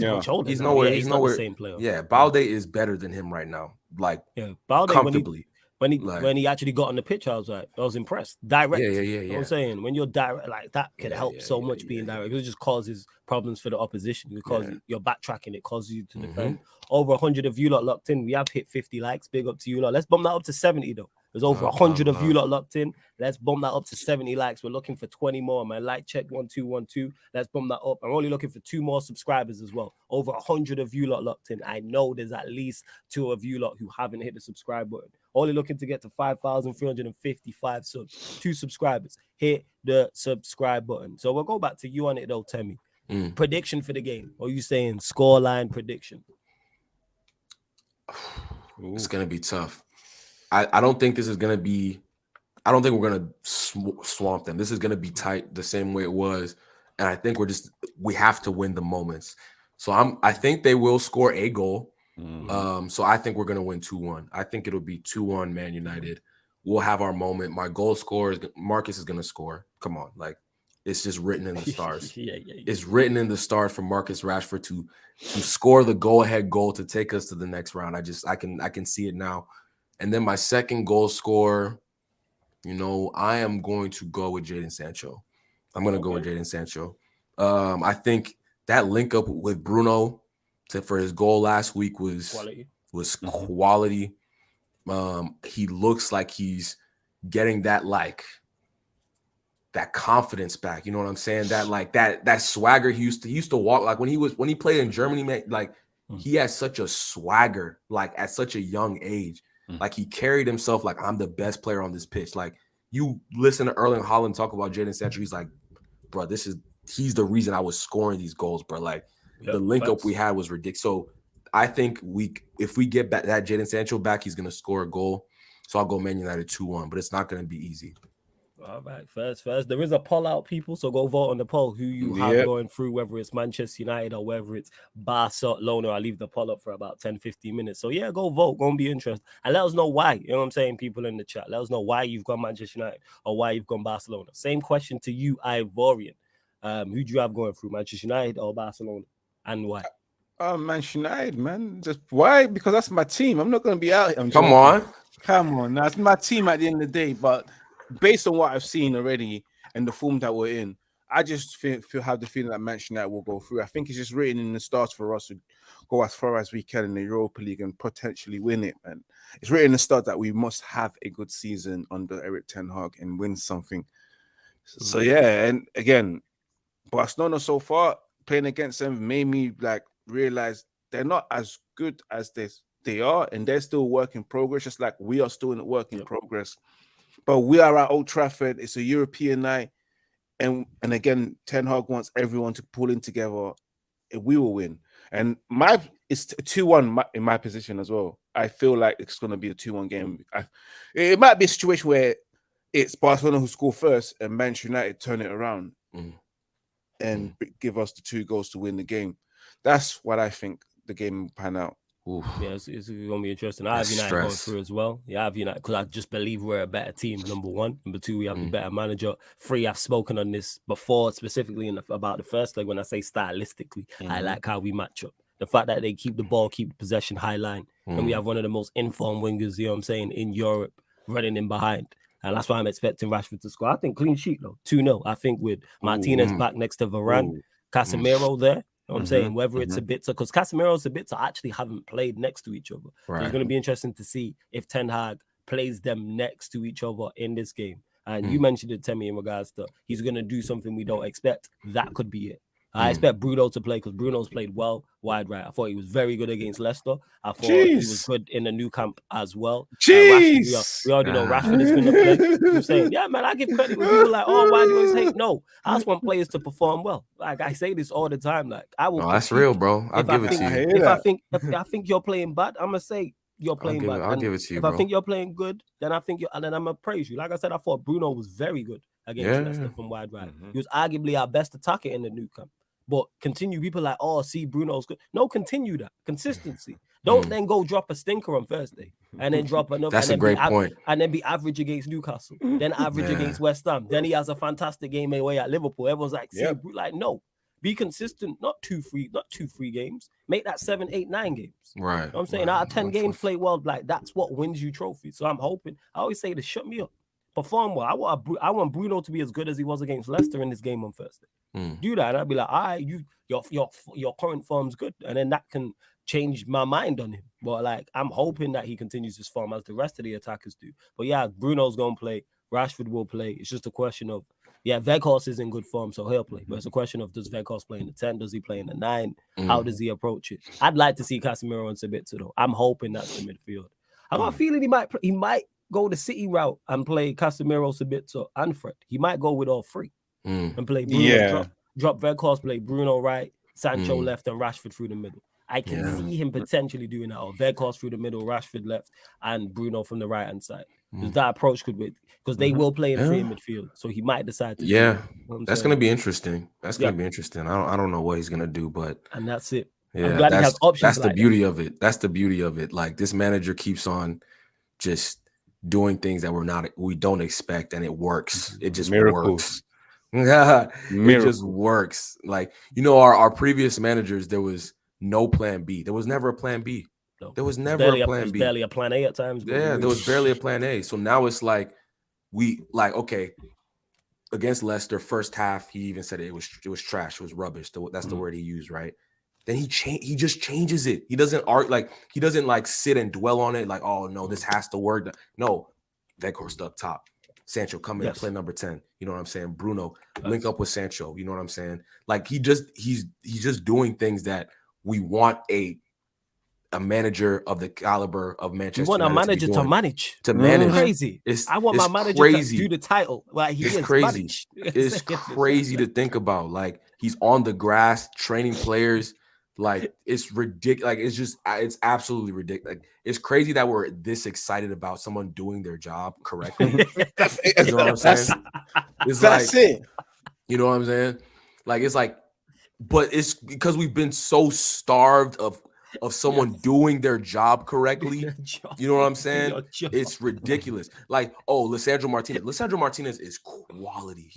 He's nowhere. He's not the same player. Yeah, Balde is better than him right now. Like Balde comfortably. When he actually got on the pitch, I was impressed. Direct. Yeah. You know what I'm saying? When you're direct, like that can help so much being direct. It just causes problems for the opposition because you're backtracking. It causes you to defend. Over 100 of you lot locked in. We have hit 50 likes. Big up to you lot. Let's bump that up to 70 though. There's over 100 of you lot locked in. Let's bump that up to 70 likes. We're looking for 20 more. My like check 1212. Let's bump that up. I'm only looking for 2 more subscribers as well. Over 100 of you lot locked in. I know there's at least 2 of you lot who haven't hit the subscribe button. Only looking to get to 5,355 subs. 2 subscribers. Hit the subscribe button. So we'll go back to you on it though, Temi. Prediction for the game. Or are you saying scoreline prediction? It's gonna be tough. I don't think this is gonna be. I don't think we're gonna swamp them. This is gonna be tight the same way it was, and I think we have to win the moments. So I think they will score a goal. So I think we're gonna win 2-1. I think it'll be 2-1 Man United. We'll have our moment. My goal scorer Marcus is gonna score. Come on, like it's just written in the stars. It's written in the stars for Marcus Rashford to score the go-ahead goal to take us to the next round. I can see it now. And then my second goal scorer, I am going to go with Jadon Sancho. I'm going to go with Jadon Sancho. I think that link up with Bruno for his goal last week was quality. He looks like he's getting that confidence back. You know what I'm saying? That swagger he used to walk like when he played in Germany, man. Like he has such a swagger, like at such a young age. Like he carried himself like I'm the best player on this pitch. Like you listen to Erling Haaland talk about Jadon Sancho, he's like, bro, he's the reason I was scoring these goals, bro. Like the link up we had was ridiculous. So I think if we get that Jadon Sancho back, he's gonna score a goal. So I'll go Man United 2-1, but it's not gonna be easy. All right, first. There is a poll out, people. So go vote on the poll who you have going through, whether it's Manchester United or whether it's Barcelona. I'll leave the poll up for about 10-15 minutes. So yeah, go vote. Gonna be interesting. And let us know why. You know what I'm saying, people in the chat. Let us know why you've gone Manchester United or why you've gone Barcelona. Same question to you, Ivorian. Who do you have going through, Manchester United or Barcelona? And why? Manchester United, man. Just why? Because that's my team. I'm not gonna be out here. Come on. That's my team at the end of the day, but based on what I've seen already and the form that we're in, I just have the feeling that Manchester United will go through. I think it's just written in the stars for us to go as far as we can in the Europa League and potentially win it. And it's written in the stars that we must have a good season under Erik ten Hag and win something. So yeah, and again, Barcelona so far playing against them made me realize they're not as good as they are, and they're still work in progress, just like we are still in work in progress. But we are at Old Trafford. It's a European night. And again, Ten Hag wants everyone to pull in together. We will win. And it's 2-1 in my position as well. I feel like it's going to be a 2-1 game. It might be a situation where it's Barcelona who score first and Manchester United turn it around and give us the 2 goals to win the game. That's what I think the game will pan out. Oof. Yeah, it's gonna be interesting. I have United going through as well. Yeah, I have United because I just believe we're a better team. Number one, number two, we have the better manager. Three, I've spoken on this before, specifically about the first leg. When I say stylistically, I like how we match up. The fact that they keep the ball, keep the possession high line, and we have one of the most informed wingers, you know what I'm saying, in Europe, running in behind. And that's why I'm expecting Rashford to score. I think clean sheet though, 2-0. I think with Martinez back next to Varane, Casemiro there. You know what I'm saying? Whether it's Sabitzer, because Casemiro and Sabitzer actually haven't played next to each other. Right. So it's going to be interesting to see if Ten Hag plays them next to each other in this game. And you mentioned it, Temi, in regards to he's going to do something we don't expect. That could be it. I expect Bruno to play because Bruno's played well wide right. I thought he was very good against Leicester. I thought he was good in the new camp as well. Rashford, we already know Rashford is going to play. I'm saying, yeah, man, I give credit when people are like, oh, why do you always hate? No, I just want players to perform well. Like I say this all the time. Like I will. No, that's real, bro. I'll give it to you. If I think you're playing bad, I'm gonna say you're playing bad. I'll give it to you. If I think you're playing good, then I think and then I'm gonna praise you. Like I said, I thought Bruno was very good against Leicester from wide right. He was arguably our best attacker in the new camp. But continue, people like, oh, see, Bruno's good. No, continue that. Consistency. Don't then go drop a stinker on Thursday and then drop another. That's a great point. And then be average against Newcastle, then average against West Ham. Then he has a fantastic game away at Liverpool. Everyone's like, see, like, no. Be consistent, not 2-3 games. Make that 7, 8, 9 games. Right. You know what I'm saying? Out of 10 games, play well. Like, that's what wins you trophies. So I'm hoping, I always say to shut me up. Perform well. I want Bruno to be as good as he was against Leicester in this game on Thursday. Do that, and I'd be like, all right, your current form's good, and then that can change my mind on him. But like, I'm hoping that he continues his form as the rest of the attackers do. But yeah, Bruno's gonna play. Rashford will play. It's just a question of Weghorst is in good form, so he'll play. But it's a question of does Weghorst play in the 10? Does he play in the 9? How does he approach it? I'd like to see Casemiro and Sabitzer though. I'm hoping that's the midfield. I got a feeling he might go the City route and play Casemiro, Sabitzer, and Fred. He might go with all three and play Bruno, drop Weghorst, play Bruno right, Sancho left, and Rashford through the middle. I can see him potentially doing that, or Weghorst through the middle, Rashford left, and Bruno from the right-hand side. Because that approach could be, because they will play in three in midfield, so he might decide to. Yeah, that's going to be interesting. That's going to be interesting. I don't know what he's going to do, but and that's it. Yeah, I'm glad he has options. That's the beauty of it. That's the beauty of it. Like this manager keeps on just doing things that we don't expect, and it works. It just works. It just works. Like, you know, our previous managers, there was no plan B. There was never a plan B. No. There was never a plan B. Barely a plan A at times. Yeah, there was barely a plan A. So now it's like okay, against Leicester, first half, he even said it was trash. It was rubbish. That's the word he used, right? Then he just changes it. He doesn't he doesn't sit and dwell on it like, oh no, this has to work. No, Weghorst up top. Sancho come in and play number 10. You know what I'm saying? Bruno link up with Sancho. You know what I'm saying? Like he's just doing things that we want a manager of the caliber of Manchester. You want a manager to manage. Crazy. I want my manager to do the title. Like it's crazy. It's crazy to think about. Like he's on the grass training players. Like it's ridiculous. Like it's absolutely ridiculous. Like it's crazy that we're this excited about someone doing their job correctly. You know what I'm saying? That's it. You know what I'm saying? Like it's like, but it's because we've been so starved of someone doing their job correctly. You know what I'm saying? It's ridiculous. Like, Lisandro Martinez. Lisandro Martinez is quality.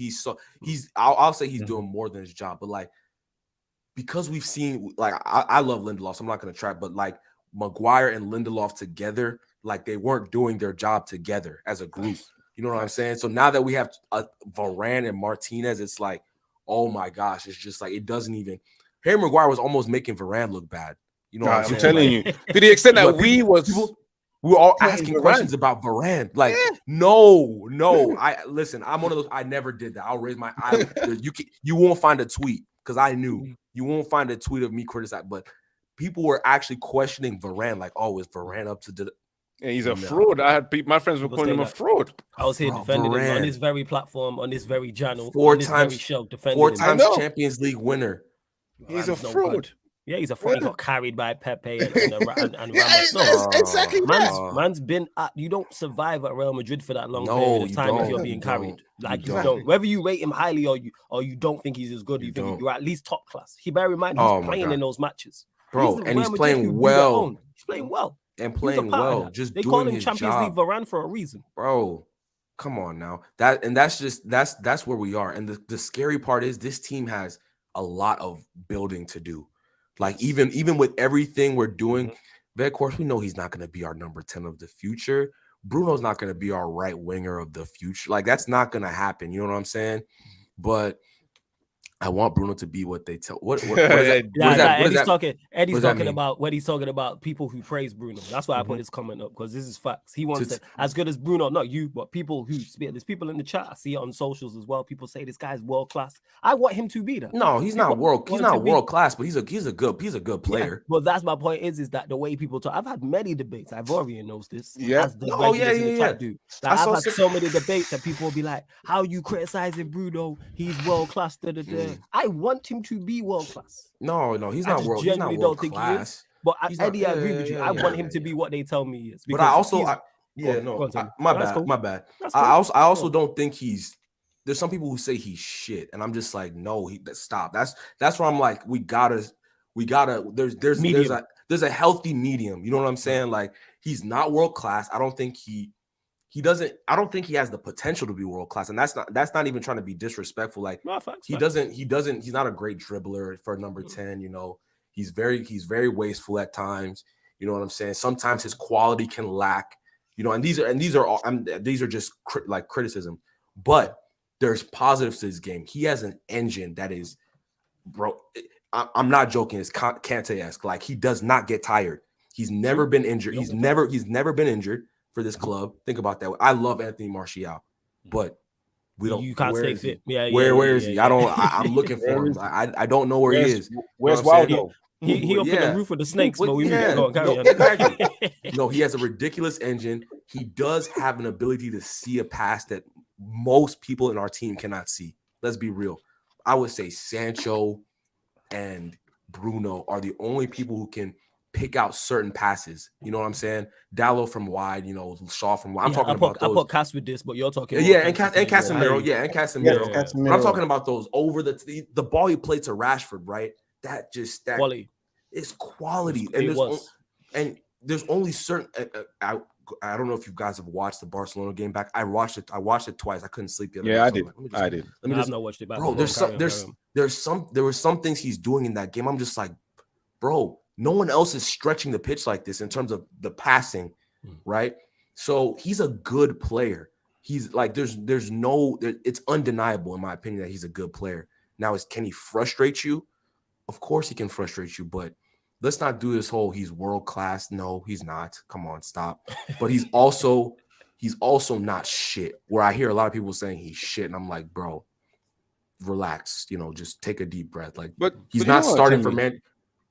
I'll say he's doing more than his job, but like, because we've seen, like, I love Lindelof, so I'm not going to try, but like Maguire and Lindelof together, like they weren't doing their job together as a group. You know what I'm saying? So now that we have Varane and Martinez, it's like, oh my gosh, it's just like, it doesn't even, Harry Maguire was almost making Varane look bad. You know what I'm telling you. To the extent that we were all asking questions about Varane. Like, no. Listen, I'm one of those, I never did that. I'll raise my eye. You won't find a tweet, because I knew. You won't find a tweet of me criticizing, but people were actually questioning Varane, like, oh, is Varane up to the... Yeah, he's a fraud. I had my friends were calling him a fraud. I was here defending him on this very platform, on this very channel, on this very show, defending him. 4 times Champions League winner. He's a fraud. Yeah, he's a fraud. He got carried by Pepe and Ramos. Exactly. Man's been you don't survive at Real Madrid for that long period of time if you're being carried. Like you don't. Whether you rate him highly or you don't think he's as good, you think you're at least top class. He bear in mind he's playing in those matches. Bro, and he's playing well. He's playing well. and He's a playing part of well, that. just They call doing him his Champions League job, Varane for a reason. bro. Come on now. That's where we are. And the scary part is this team has a lot of building to do. Like even with everything we're doing, of course, we know he's not going to be our number 10 of the future. Bruno's not going to be our right winger of the future. Like that's not going to happen. You know what I'm saying? But I want Bruno to be what they tell. What is that? Eddie's talking mean? about when he's talking about people who praise Bruno. That's why I put his comment up, because this is facts. He wants it as good as Bruno, not you, but people who speak. There's people in the chat. I see it on socials as well. People say this guy's world class. I want him to be that. No, he's not world class, but he's a good player. Yeah, but that's my point. Is that the way people talk? I've had many debates. Ivorian knows this. Yeah. As the regulars in the chat do. Like, I've had so many debates that people will be like, "How you criticizing Bruno? He's world class." I want him to be world class. No, he's not world. He's not world class. But Eddie, I agree with you. I want him to be what they tell me he is. But I also, my bad. I also don't think he's. There's some people who say he's shit, and I'm just like, no, stop. That's where I'm like, we gotta. There's a healthy medium. You know what I'm saying? Like he's not world class. I don't think he think he has the potential to be world class, and that's not even trying to be disrespectful. Like he's not a great dribbler for number 10. You know, he's very wasteful at times. You know what I'm saying? Sometimes his quality can lack. You know, and these are just criticism, but there's positives to his game. He has an engine that is, bro. I'm not joking. It's Kante-esque. Like he does not get tired. He's never been injured. He's never been injured for this club. Think about that. I love Anthony Martial, but we don't. You can't stay fit. Where is he? I'm looking for him. I don't know where he is. Where's Waldo? He up in the roof with the snakes, but we exactly. No, he has a ridiculous engine. He does have an ability to see a pass that most people in our team cannot see. Let's be real. I would say Sancho and Bruno are the only people who can pick out certain passes. You know what I'm saying? Dallo from wide, you know, Shaw from wide. I'm talking about those. I put Cass with this, but you're talking. And Casemiro. Yeah, and Casemiro. But I'm talking about those over the ball he played to Rashford, right? That quality. It's quality. And there's only certain. I don't know if you guys have watched the Barcelona game back. I watched it twice. I couldn't sleep the other night. I did. I've not watched it back. Bro, there were some things he's doing in that game. I'm just like, bro, no one else is stretching the pitch like this in terms of the passing, right? So he's a good player. He's like, it's undeniable in my opinion that he's a good player. Now, can he frustrate you? Of course he can frustrate you, but let's not do this whole he's world class. No, he's not. Come on, stop. But he's also not shit. Where I hear a lot of people saying he's shit, and I'm like, bro, relax. You know, just take a deep breath. Like, but he's not starting for man.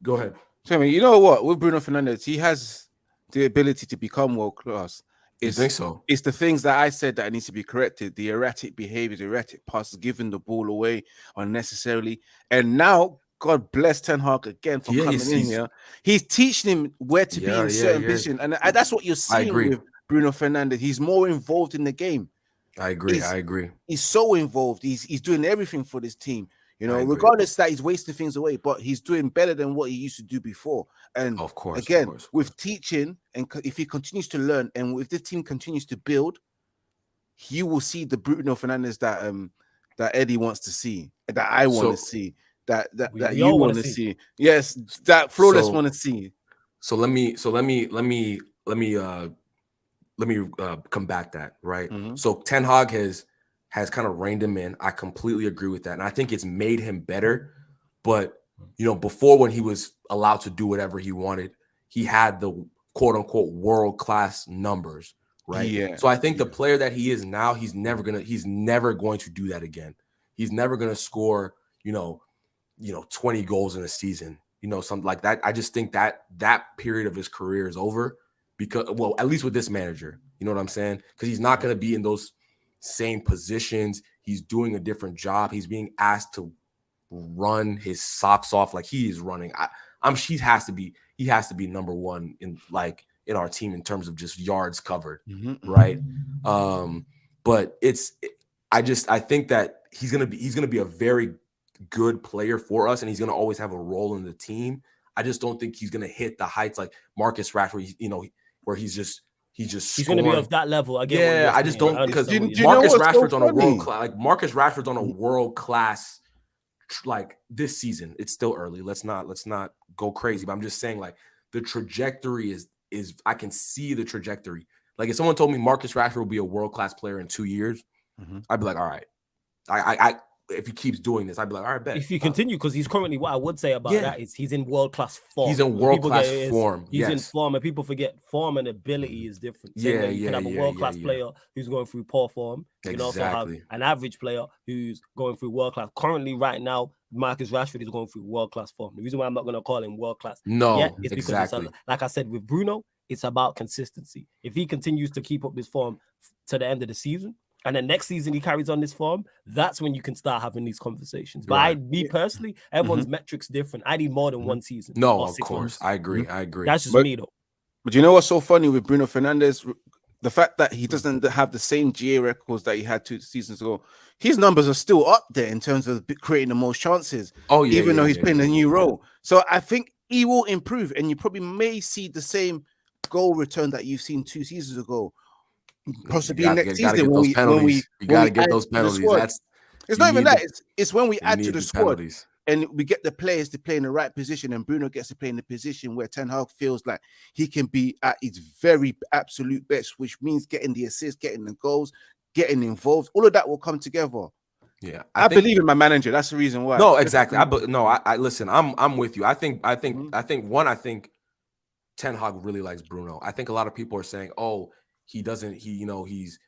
Go ahead. Tell me, you know what? With Bruno Fernandes, he has the ability to become world class. You think so? It's the things that I said that needs to be corrected. The erratic behavior, the erratic passes, giving the ball away unnecessarily. And now, God bless Ten Hag again for coming in here. He's teaching him where to be in certain position. And that's what you're seeing with Bruno Fernandes. He's more involved in the game. I agree. He's so involved. He's doing everything for this team. You know, regardless that he's wasting things away, but he's doing better than what he used to do before. And of course, with teaching, and if he continues to learn, and if this team continues to build, you will see the Bruno Fernandes that Eddie wants to see, that I want to see, that you want to see. Yes, that Flawless want to see. So let me combat that, right? So Ten Hag has kind of reined him in. I completely agree with that. And I think it's made him better. But, you know, before when he was allowed to do whatever he wanted, he had the quote unquote world-class numbers, right? Yeah. So I think the player that he is now, he's never going to do that again. He's never going to score, you know, 20 goals in a season, you know, something like that. I just think that period of his career is over because, well, at least with this manager, you know what I'm saying? Because he's not going to be in those same positions. He's doing a different job. He's being asked to run his socks off like he is running. He has to be number one in our team in terms of just yards covered, right? But I think that he's gonna be a very good player for us, and he's gonna always have a role in the team. I just don't think he's gonna hit the heights like Marcus Rashford. Where he's going to be of that level. I get what I just saying. don't, because Do you know Marcus what's so Rashford's on a funny? world class. Like Marcus Rashford's on a world class. Like this season, it's still early. Let's not go crazy. But I'm just saying, like the trajectory is I can see the trajectory. Like if someone told me Marcus Rashford will be a world class player in 2 years, I'd be like, all right. I if he keeps doing this, I'd be like, all right, bet. If he continue, because he's currently, what I would say about that is he's in world-class form. He's in world-class form. He's in form, and people forget form and ability is different. Same way you can have a world-class player who's going through poor form. You can also have an average player who's going through world-class. Currently, right now, Marcus Rashford is going through world-class form. The reason why I'm not going to call him world-class is because, like I said, with Bruno, it's about consistency. If he continues to keep up this form to the end of the season, and then next season he carries on this form, that's when you can start having these conversations. But me personally, everyone's metrics different. I need more than one season. No, of course. I agree. That's just me, though. But you know what's so funny with Bruno Fernandes? The fact that he doesn't have the same GA records that he had 2 seasons ago. His numbers are still up there in terms of creating the most chances. Oh, yeah. Even though he's playing a new role. So I think he will improve, and you probably may see the same goal return that you've seen 2 seasons ago. Possibly next season when we gotta get those penalties. It's not even that. It's when we add to the squad and we get the players to play in the right position, and Bruno gets to play in the position where Ten Hag feels like he can be at his very absolute best, which means getting the assists, getting the goals, getting involved. All of that will come together. Yeah, I believe in my manager. That's the reason why. No, exactly. I listen. I'm with you. I think Ten Hag really likes Bruno. I think a lot of people are saying, oh, he doesn't. He's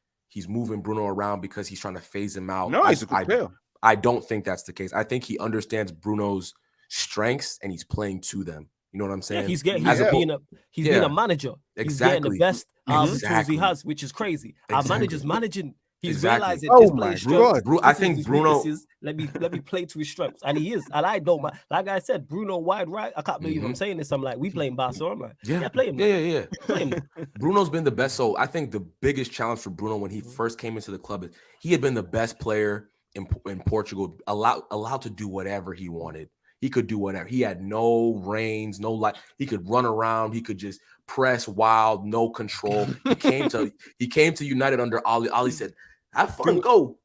moving Bruno around because he's trying to phase him out. No, he's a good player. I don't think that's the case. I think he understands Bruno's strengths and he's playing to them. You know what I'm saying? Yeah, he's being a manager. Exactly. He's getting the best tools he has, which is crazy. Our manager's managing. He's realizing oh this my player's strengths. I think Bruno. Let me play to his strengths, and he is. And I don't mind. Like I said, Bruno wide right. I can't believe I'm saying this. I'm like, we playing Barcelona. I'm like, yeah, play him. Yeah. Play him. Bruno's been the best. So I think the biggest challenge for Bruno when he first came into the club is he had been the best player in Portugal, allowed to do whatever he wanted. He could do whatever. He had no reins, no light. He could run around. He could just press wild, no control. He came to United under Ali. Ali said, have fun, go.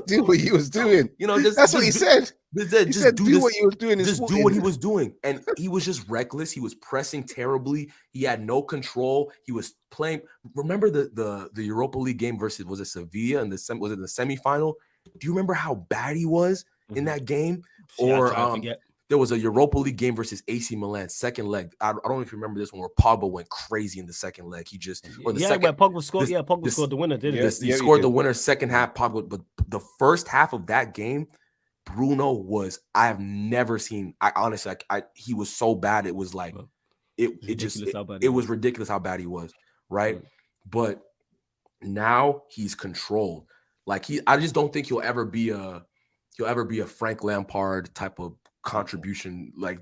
Do what he was doing. That's what he said. He said, do what he was doing. Just do what he was doing. And he was just reckless. He was pressing terribly. He had no control. He was playing. Remember the Europa League game versus, was it Sevilla? And was it the semifinal? Do you remember how bad he was in that game? Or there was a Europa League game versus AC Milan, second leg. I don't know if you remember this one where Pogba went crazy in the second leg. He just where Pogba scored. Pogba scored the winner, didn't he? He scored the winner second half. Pogba, but the first half of that game, Bruno was. I have never seen. I honestly, he was so bad. It was like it was ridiculous how bad he was. Right, but now he's controlled. Like I just don't think he'll ever be a Frank Lampard type of contribution, like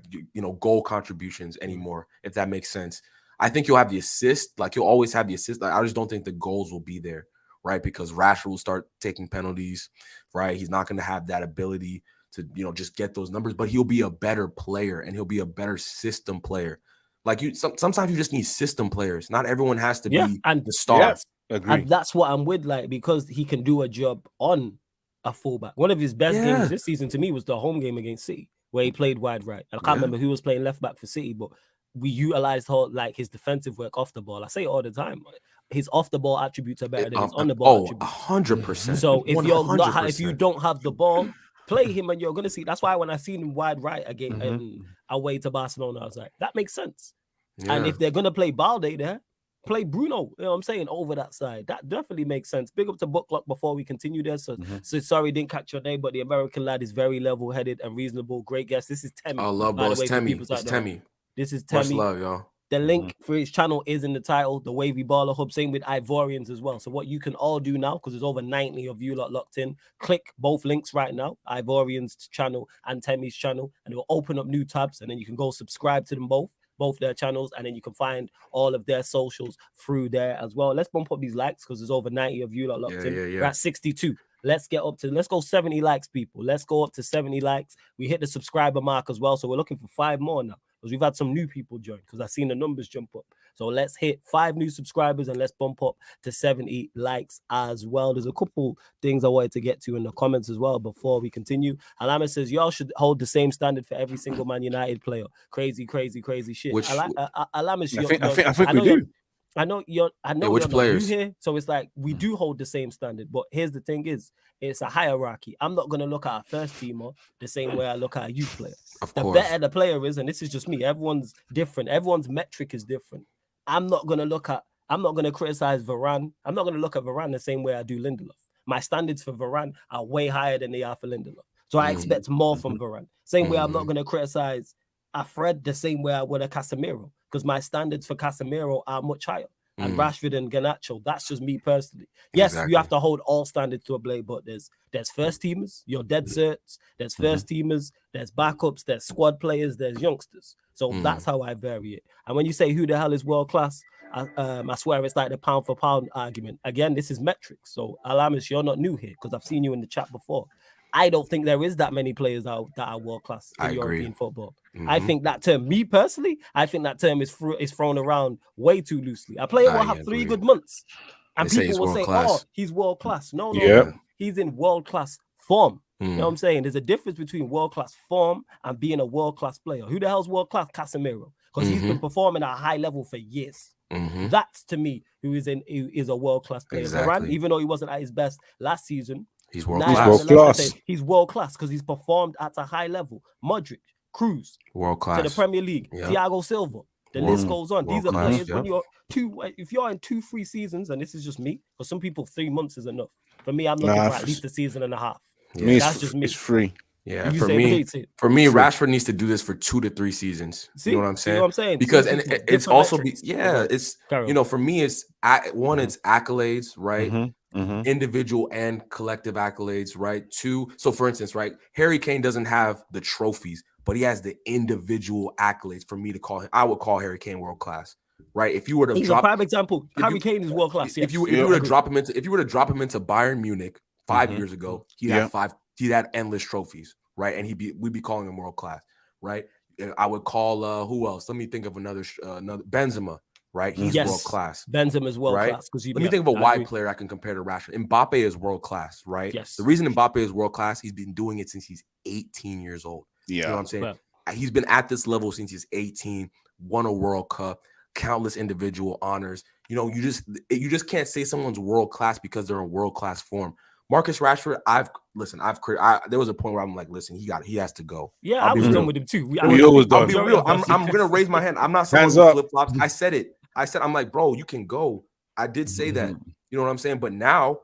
goal contributions anymore, if that makes sense. I think he'll have the assist, like he'll always have the assist. Like, I just don't think the goals will be there, right? Because Rashford will start taking penalties, right? He's not going to have that ability to just get those numbers, but he'll be a better player and he'll be a better system player. Like sometimes you just need system players. Not everyone has to be the star. Yeah, and that's what I'm with, like, because he can do a job on a fullback. One of his best games this season to me was the home game against City, where he played wide right. I can't remember who was playing left back for City, but we utilized his defensive work off the ball. I say it all the time. His off the ball attributes are better than his on the ball attributes. 100%. So if you don't have the ball, play him, and you're gonna see. That's why when I seen him wide right again away to Barcelona, I was like, that makes sense. Yeah. And if they're gonna play Balde there, play Bruno, you know what I'm saying, over that side. That definitely makes sense. Big up to Book Clock before we continue there. So sorry, didn't catch your name, but the American lad is very level-headed and reasonable. Great guest. This is Temi. I love bro. It's Temi. It's Temi. This is Temi. Much love, y'all. The link for his channel is in the title, the Wavy Baller Hub. Same with Ivorians as well. So what you can all do now, because there's over 90 of you lot locked in, click both links right now, Ivorians' channel and Temi's channel, and it will open up new tabs, and then you can go subscribe to them both their channels, and then you can find all of their socials through there as well. Let's bump up these likes because there's over 90 of you lot locked in. We're at 62. Let's go 70 likes, people. Let's go up to 70 likes. We hit the subscriber mark as well, so we're looking for 5 more now. because we've had some new people join, because I've seen the numbers jump up. So let's hit 5 new subscribers and let's bump up to 70 likes as well. There's a couple things I wanted to get to in the comments as well before we continue. Alama says, y'all should hold the same standard for every single Man United player. Crazy shit. Which, Alama, I think we do. I know you're which players? New here, so it's like we do hold the same standard. But here's the thing: it's a hierarchy. I'm not gonna look at a first teamer the same way I look at a youth player. Of the course. better the player is, and this is just me. Everyone's different. Everyone's metric is different. I'm not gonna criticize Varane. I'm not gonna look at Varane the same way I do Lindelof. My standards for Varane are way higher than they are for Lindelof. So I expect more from Varane. Same way I'm not gonna criticize Fred the same way I would a Casemiro, because my standards for Casemiro are much higher. And Rashford and Garnacho, that's just me personally. Yes, Exactly. you have to hold all standards to a blade, but there's first teamers, your dead certs, there's first teamers, there's backups, there's squad players, there's youngsters. So that's how I vary it. And when you say who the hell is world class, I swear it's like the pound for pound argument. Again, this is metrics. So Alamis, you're not new here because I've seen you in the chat before. I don't think there is that many players that are world class in European football. I think that term, me personally, I think that term is thrown around way too loosely. A player will have 3 good months, and people will say, "Oh, he's world class." No, he's in world class form. You know what I'm saying? There's a difference between world class form and being a world class player. Who the hell's world class? Casemiro, because he's been performing at a high level for years. That's to me who is a world class player. Varane, even though he wasn't at his best last season, he's world class. He's world class because he's performed at a high level. Modric, Cruz, world class to the Premier League. Thiago Silva. The list goes on. These are players when you're if you're in 2-3 seasons, and this is just me, because some people 3 months is enough. For me, I'm looking for at least a season and a half. That's just me. It's free. Yeah, for me, Rashford needs to do this for 2 to 3 seasons. See, you know what I'm saying? See what I'm saying? Because it's also it's for me, it's it's accolades, right? Individual and collective accolades, right? 2. So for instance, right, Harry Kane doesn't have the trophies, but he has the individual accolades. For me to call him, I would call Harry Kane world class, right? If you were to he's a prime example. Harry Kane is world class. If you were to drop him into Bayern Munich 5 years ago, he had endless trophies, right? And we'd be calling him world class, right? I would call who else? Let me think of another Benzema. Right, he's world class. Benzema is world class because let me think of a wide player I can compare to Rashford. Mbappe is world class, right? Yes. The reason Mbappe is world class, he's been doing it since he's 18 years old. Yeah, you know what I'm saying? He's been at this level since he's 18. Won a World Cup, countless individual honors. You know, you just can't say someone's world class because they're in world class form. Marcus Rashford, there was a point where I'm like, listen, he has to go. Yeah, I was done with him too. We always done. I'll be real. I'm gonna raise my hand. I'm not someone who flip flops. I said it. I'm like, bro, you can go. I did say that. You know what I'm saying? But now,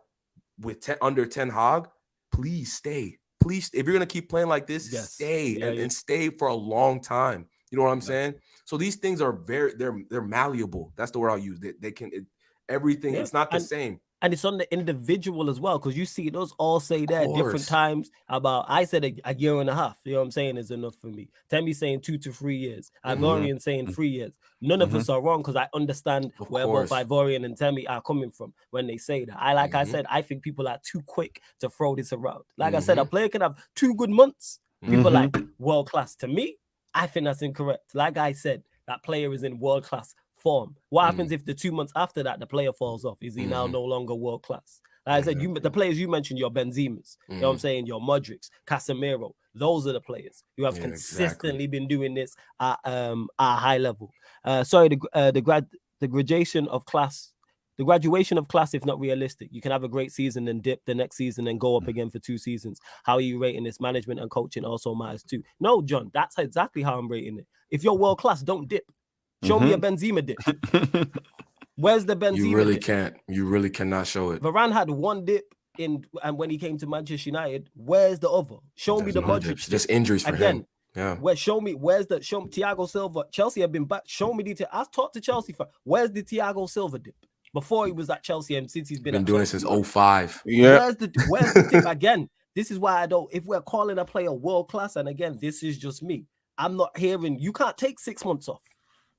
under Ten Hag, please stay. Please, if you're gonna keep playing like this, stay and stay for a long time. You know what I'm saying? So these things are they're malleable. That's the word I'll use. They can everything. It's not the same. And it's on the individual as well, because you see those all say that at different times about, I said a year and a half, you know what I'm saying, is enough for me. Temmie saying 2 to 3 years. Ivorian saying 3 years. None of us are wrong because I understand where both Ivorian and Temmie are coming from when they say that. I said, I think people are too quick to throw this around. Like I said, a player can have 2 good months. People like world class. To me, I think that's incorrect. Like I said, that player is in world class form. What happens if the 2 months after that the player falls off? Is he now no longer world class? Like I said, the players you mentioned, your Benzemas, you know what I'm saying, your Modrics, Casemiro, those are the players who have consistently been doing this at a high level. The graduation of class, if not realistic. You can have a great season and dip the next season and go up again for 2 seasons. How are you rating this? Management and coaching also matters too. No, John, that's exactly how I'm rating it. If you're world class, don't dip. Show me a Benzema dip. Where's the Benzema? You really dip? can't. You really cannot show it. Varane had 1 dip and when he came to Manchester United, where's the other? Show me the Modric. Just injuries for him. Yeah. Show me Thiago Silva. Chelsea have been back. Show me the. I talked to Chelsea. Where's the Thiago Silva dip? Before he was at Chelsea and since he's been doing it since 05. Yeah. Where's the dip again? This is why I don't. If we're calling a player world class, and again, this is just me. I'm not hearing. You can't take 6 months off.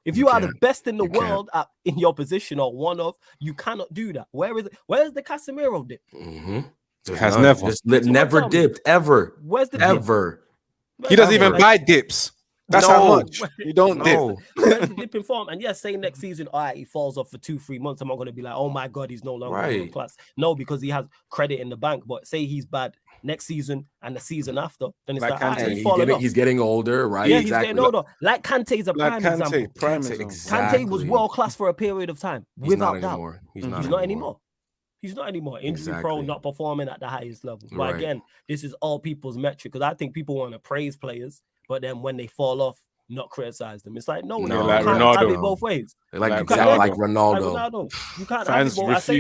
If you are the best in the world in your position or one of, you cannot do that. Where is it? Where's the Casemiro dip? Has never dipped ever. Where's the He doesn't even buy dips. That's how much. You don't dip. Dip in form. And yes, say next season, all right, he falls off for 2-3 months. I'm not going to be like, oh my God, he's no longer world class. No, because he has credit in the bank. But say he's bad next season and the season after, then it's he's getting older, right? Yeah, he's getting older. Like Kante is a prime example. Exactly. Kante was world class for a period of time. Without doubt. He's not anymore. He's not anymore. Injury prone, not performing at the highest level. But again, this is all people's metric, because I think people want to praise players, but then when they fall off, not criticize them. It's like, no, you can't have it both ways. Like Ronaldo. You can't have it both.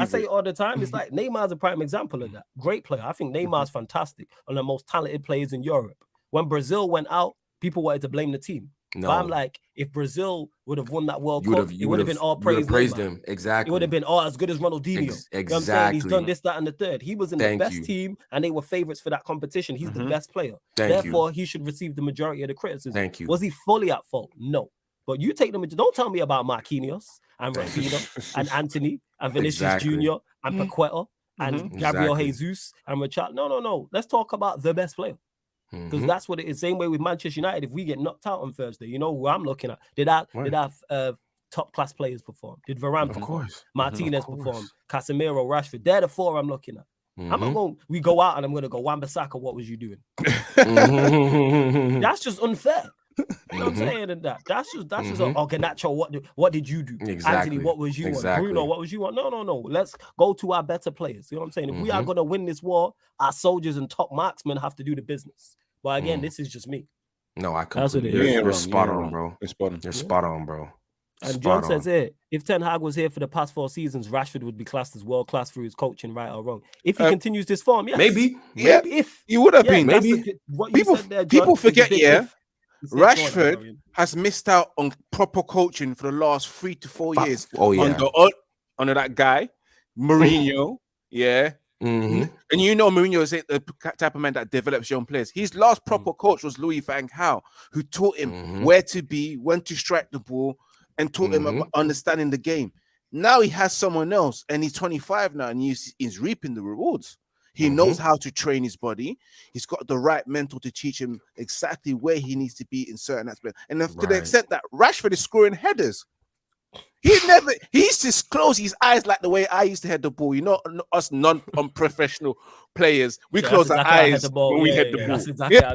I say all the time, it's like Neymar's a prime example of that. Great player. I think Neymar's fantastic. One of the most talented players in Europe. When Brazil went out, people wanted to blame the team. No. But I'm like, if Brazil would have won that World Cup, it would have been all praise. Praised him. Exactly. It would have been as good as Ronaldinho. Exactly. You know what I'm saying? He's done this, that, and the third. He was in the best team, and they were favorites for that competition. He's the best player. Therefore, he should receive the majority of the criticism. Thank you. Was he fully at fault? No. But you take them. Don't tell me about Marquinhos and Rafinha and Anthony and Vinicius Jr. and Paqueta and Gabriel Jesus and Richard. No. Let's talk about the best player. Because that's what it is. Same way with Manchester United. If we get knocked out on Thursday, you know who I'm looking at. Did our top class players perform? Did Varane perform? Of course. Martinez perform? Casemiro, Rashford. They're the four I'm looking at. I'm not going. We go out and I'm going to go, Wan-Bissaka, what was you doing? That's just unfair. You know what I'm saying? And that's just okay. Nacho, what did you do? Anthony, what was you on? Bruno, what was you on? No. Let's go to our better players. You know what I'm saying? If we are going to win this war, our soldiers and top marksmen have to do the business. But again, this is just me. No, I completely. You're spot on, bro. You're spot on, bro. And John says here, if Ten Hag was here for the past 4 seasons, Rashford would be classed as world class through his coaching, right or wrong. If he continues this form, yes. Maybe. If you would have been. Maybe. People forget, Rashford has missed out on proper coaching for the last 3 to 4 years. Under that guy, Mourinho. And you know Mourinho is the type of man that develops young players. His last proper coach was Louis van Gaal, who taught him where to be, when to strike the ball, and taught him about understanding the game. Now he has someone else, and he's 25 now, and he's reaping the rewards. He knows how to train his body. He's got the right mentor to teach him exactly where he needs to be in certain aspects. And to the extent that Rashford is scoring headers, he used to close his eyes like the way I used to head the ball. You know, us non-professional players, we close our eyes when we head the ball. That's exactly how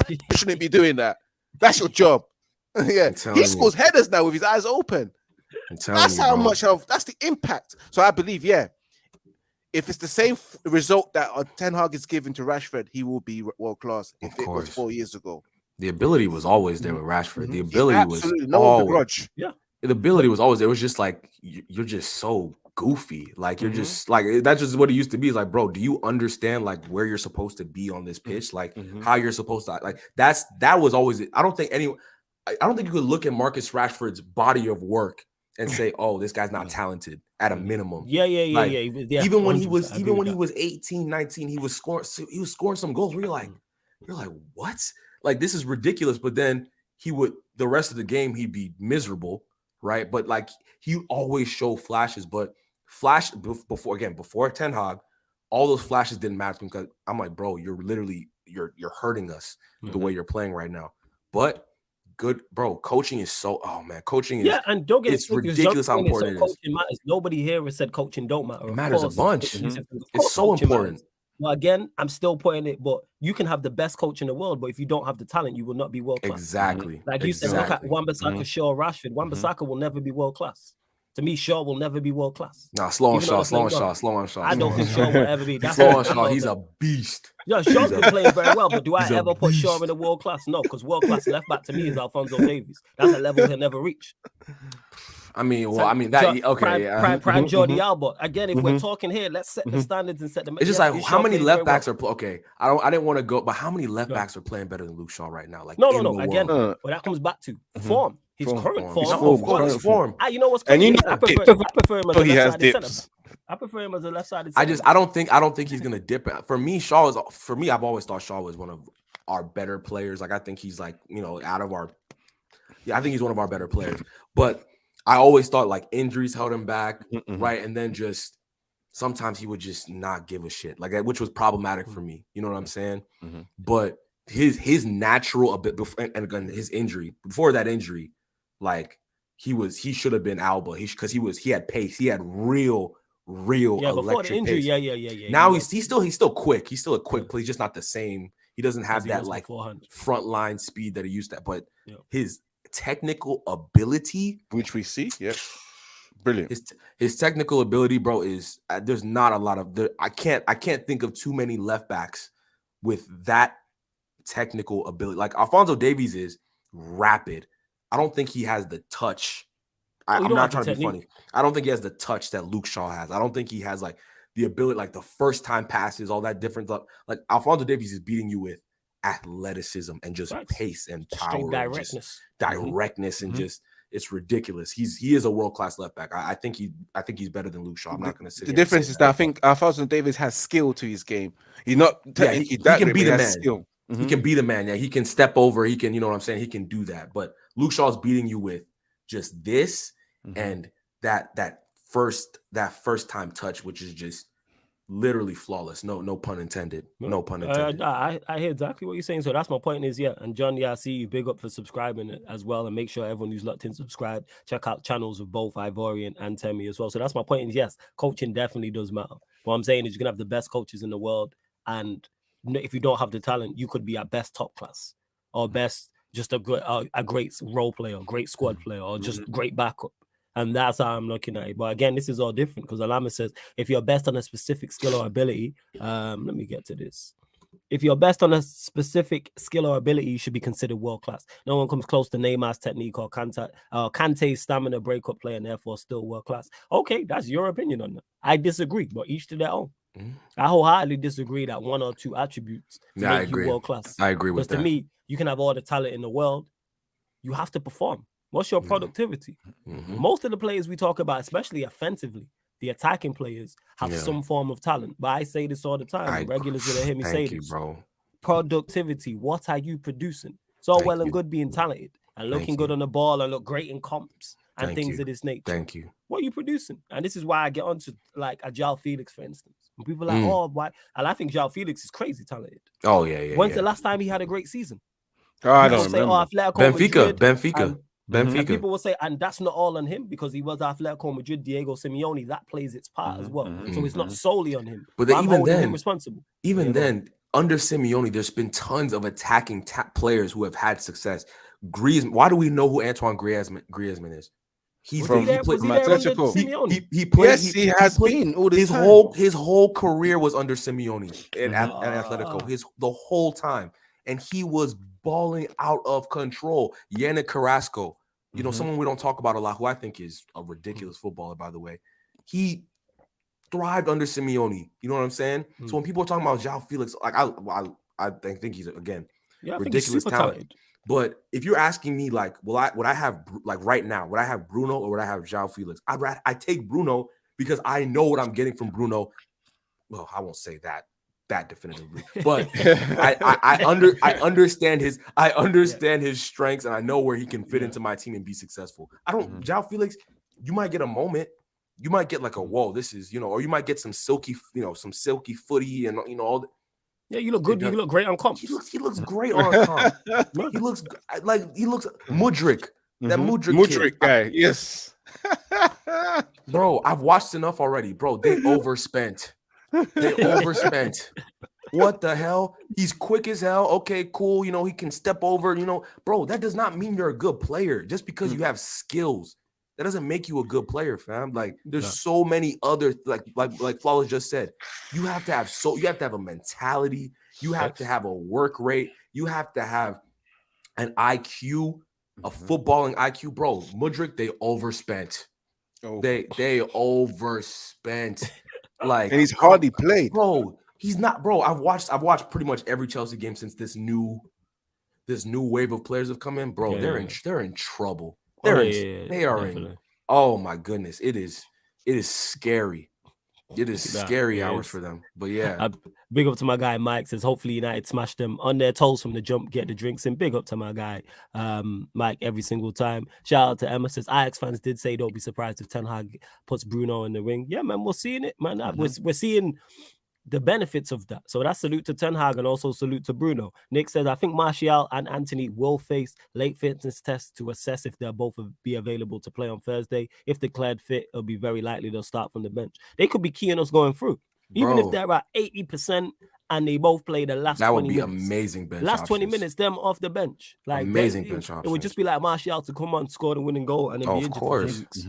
you shouldn't be doing that. That's your job. He scores headers now with his eyes open. That's how much that's the impact. So I believe, if it's the same result that Ten Hag is giving to Rashford, he will be world class. If it was 4 years ago, the ability was always there with Rashford. The ability was always, the ability was always there. It was just like you're just so goofy. Like you're just like that's just what it used to be. It's like, bro, do you understand like where you're supposed to be on this pitch? Like how you're supposed to like that was always it. I don't think you could look at Marcus Rashford's body of work and say, "Oh, this guy's not talented." At a minimum, Even when he was 18, 19, he was scoring some goals. Where you're like, what? Like this is ridiculous. But then the rest of the game he'd be miserable, right? But like he always showed flashes. But before Ten Hag, all those flashes didn't matter to me because I'm like, bro, you're hurting us the way you're playing right now. But good, bro. Coaching is coaching is and don't get it's ridiculous how important it is. Matters. Nobody here has said coaching don't matter. It matters a bunch. It's so important. Well, again, I'm still putting it, but you can have the best coach in the world, but if you don't have the talent, you will not be world class. Exactly. Like you said, look at Wan-Bissaka, Shaw, Rashford. Wan-Bissaka will never be world class. To me, Shaw will never be world class. Nah, slow on Shaw. I don't think Shaw will ever be. Slow on Shaw. He's a beast. Yeah, Shaw's been playing very well, but do I ever put Shaw in a world class? No, because world class left back to me is Alphonso Davies. That's a level he'll never reach. Prime Jordi Alba. Again, if we're talking here, let's set the standards and set the. It's just like how many left backs are okay. I didn't want to go, but how many left backs are playing better than Luke Shaw right now? Like no. Again, but that comes back to form. His current form. You know what's crazy? I prefer him as a left-sided centre. I prefer him as a left-sided centre. I don't think he's gonna dip. For me, I've always thought Shaw was one of our better players. Like I think he's like, I think he's one of our better players. But I always thought like injuries held him back, right? And then just sometimes he would just not give a shit, like which was problematic for me. You know what I'm saying? But his natural ability, and again his injury before that injury, like he should have been Alba. He had pace. He had real before the electric injury, pace. Now he's still quick. He's still a quick player. He's just not the same. He doesn't have that like front line speed that he used to. But his technical ability, which we see, brilliant. His technical ability, bro, is there's not a lot of I can't think of too many left backs with that technical ability. Like Alphonso Davies is rapid. I don't think he has the touch. I'm not trying to be funny. I don't think he has the touch that Luke Shaw has. I don't think he has like the ability, like the first time passes, all that different stuff. Like Alphonso Davies is beating you with athleticism and just pace and power, directness, and just it's ridiculous. He is a world class left back. I think he's better than Luke Shaw. I'm not going to say the difference is that I think Alphonso Davies has skill to his game. He's not he can be the man. Skill. He can be the man. Yeah, he can step over. He can, you know what I'm saying? He can do that. But Luke Shaw's beating you with just this and that first time touch, which is just literally flawless. No pun intended. No pun intended. I hear exactly what you're saying. So that's my point is, and John, I see you. Big up for subscribing as well, and make sure everyone who's locked in subscribe. Check out channels of both Ivorian and Temi as well. So that's my point is, yes, coaching definitely does matter. What I'm saying is you can have the best coaches in the world, and if you don't have the talent, you could be at best top class or best just a great role player, great squad player, or just great backup. And that's how I'm looking at it. But again, this is all different because Alama says if you're best on a specific skill or ability, let me get to this. If you're best on a specific skill or ability, you should be considered world class. No one comes close to Neymar's technique or Kante's stamina breakup play, and therefore still world class. Okay, that's your opinion on that. I disagree, but each to their own. I wholeheartedly disagree that one or two attributes make you world class. I agree with that. Because to me, you can have all the talent in the world. You have to perform. What's your productivity? Most of the players we talk about, especially offensively, the attacking players have some form of talent. But I say this all the time. Regulars will hear me say this. Bro. Productivity. What are you producing? It's all well and good being talented and looking good on the ball and look great in comps and things of this nature. Thank you. What are you producing? And this is why I get onto like a João Felix, for instance. When people are like, oh, why? And I think João Felix is crazy talented. Oh, yeah. When's the last time he had a great season? I don't remember. Benfica. And people will say, and that's not all on him because he was Atletico Madrid, Diego Simeone. That plays its part as well. So it's not solely on him. But even then, responsible. Even then, under Simeone, there's been tons of attacking players who have had success. Griezmann. Why do we know who Antoine Griezmann is? He's from Atletico. He played. Yes, he has been. His whole career was under Simeone at Atletico. The whole time, and he was balling out of control. Yannick Carrasco, someone we don't talk about a lot, who I think is a ridiculous footballer, by the way. He thrived under Simeone. You know what I'm saying? So when people are talking about João Felix, like I think he's again ridiculous talent. But if you're asking me, like, would I have like right now? Would I have Bruno or would I have João Felix? I take Bruno because I know what I'm getting from Bruno. Well, I won't say that definitively, but I understand his strengths and I know where he can fit into my team and be successful. João Felix, you might get a moment, you might get like a whoa, this is or you might get some silky footy and all that. Yeah, you look good. You look great on comp. He looks great on comp. He looks Mudryk. That Mudryk guy. Yes, bro. I've watched enough already, bro. They overspent. What the hell? He's quick as hell. Okay, cool. He can step over. Bro, that does not mean you're a good player. Just because you have skills, that doesn't make you a good player, fam. Like, there's so many other like Flawless just said. You have to have a mentality. You have to have a work rate. You have to have an IQ, a footballing IQ, bro. Mudryk, they overspent. They overspent. Like, and he's hardly played, bro. He's not, bro. I've watched pretty much every Chelsea game since this new wave of players have come in, bro. They're in trouble. They are in. Oh my goodness, it is scary. It is scary hours for them. But yeah, big up to my guy Mike. Says hopefully United smash them on their toes from the jump, get the drinks in. Big up to my guy Mike every single time. Shout out to Emma. Says Ajax fans did say don't be surprised if Ten Hag puts Bruno in the ring. Yeah, man, we're seeing it, man. We're seeing the benefits of that. So that's salute to Ten Hag and also salute to Bruno. Nick says, I think Martial and Anthony will face late fitness tests to assess if they'll both be available to play on Thursday. If declared fit, it'll be very likely they'll start from the bench. They could be keying us going through. Even if they're at 80% and they both play the last 20 minutes. That would be amazing bench last options. 20 minutes, them off the bench. Like amazing bench options. It would just be like Martial to come on, score the winning goal, and then be injured for 3 weeks.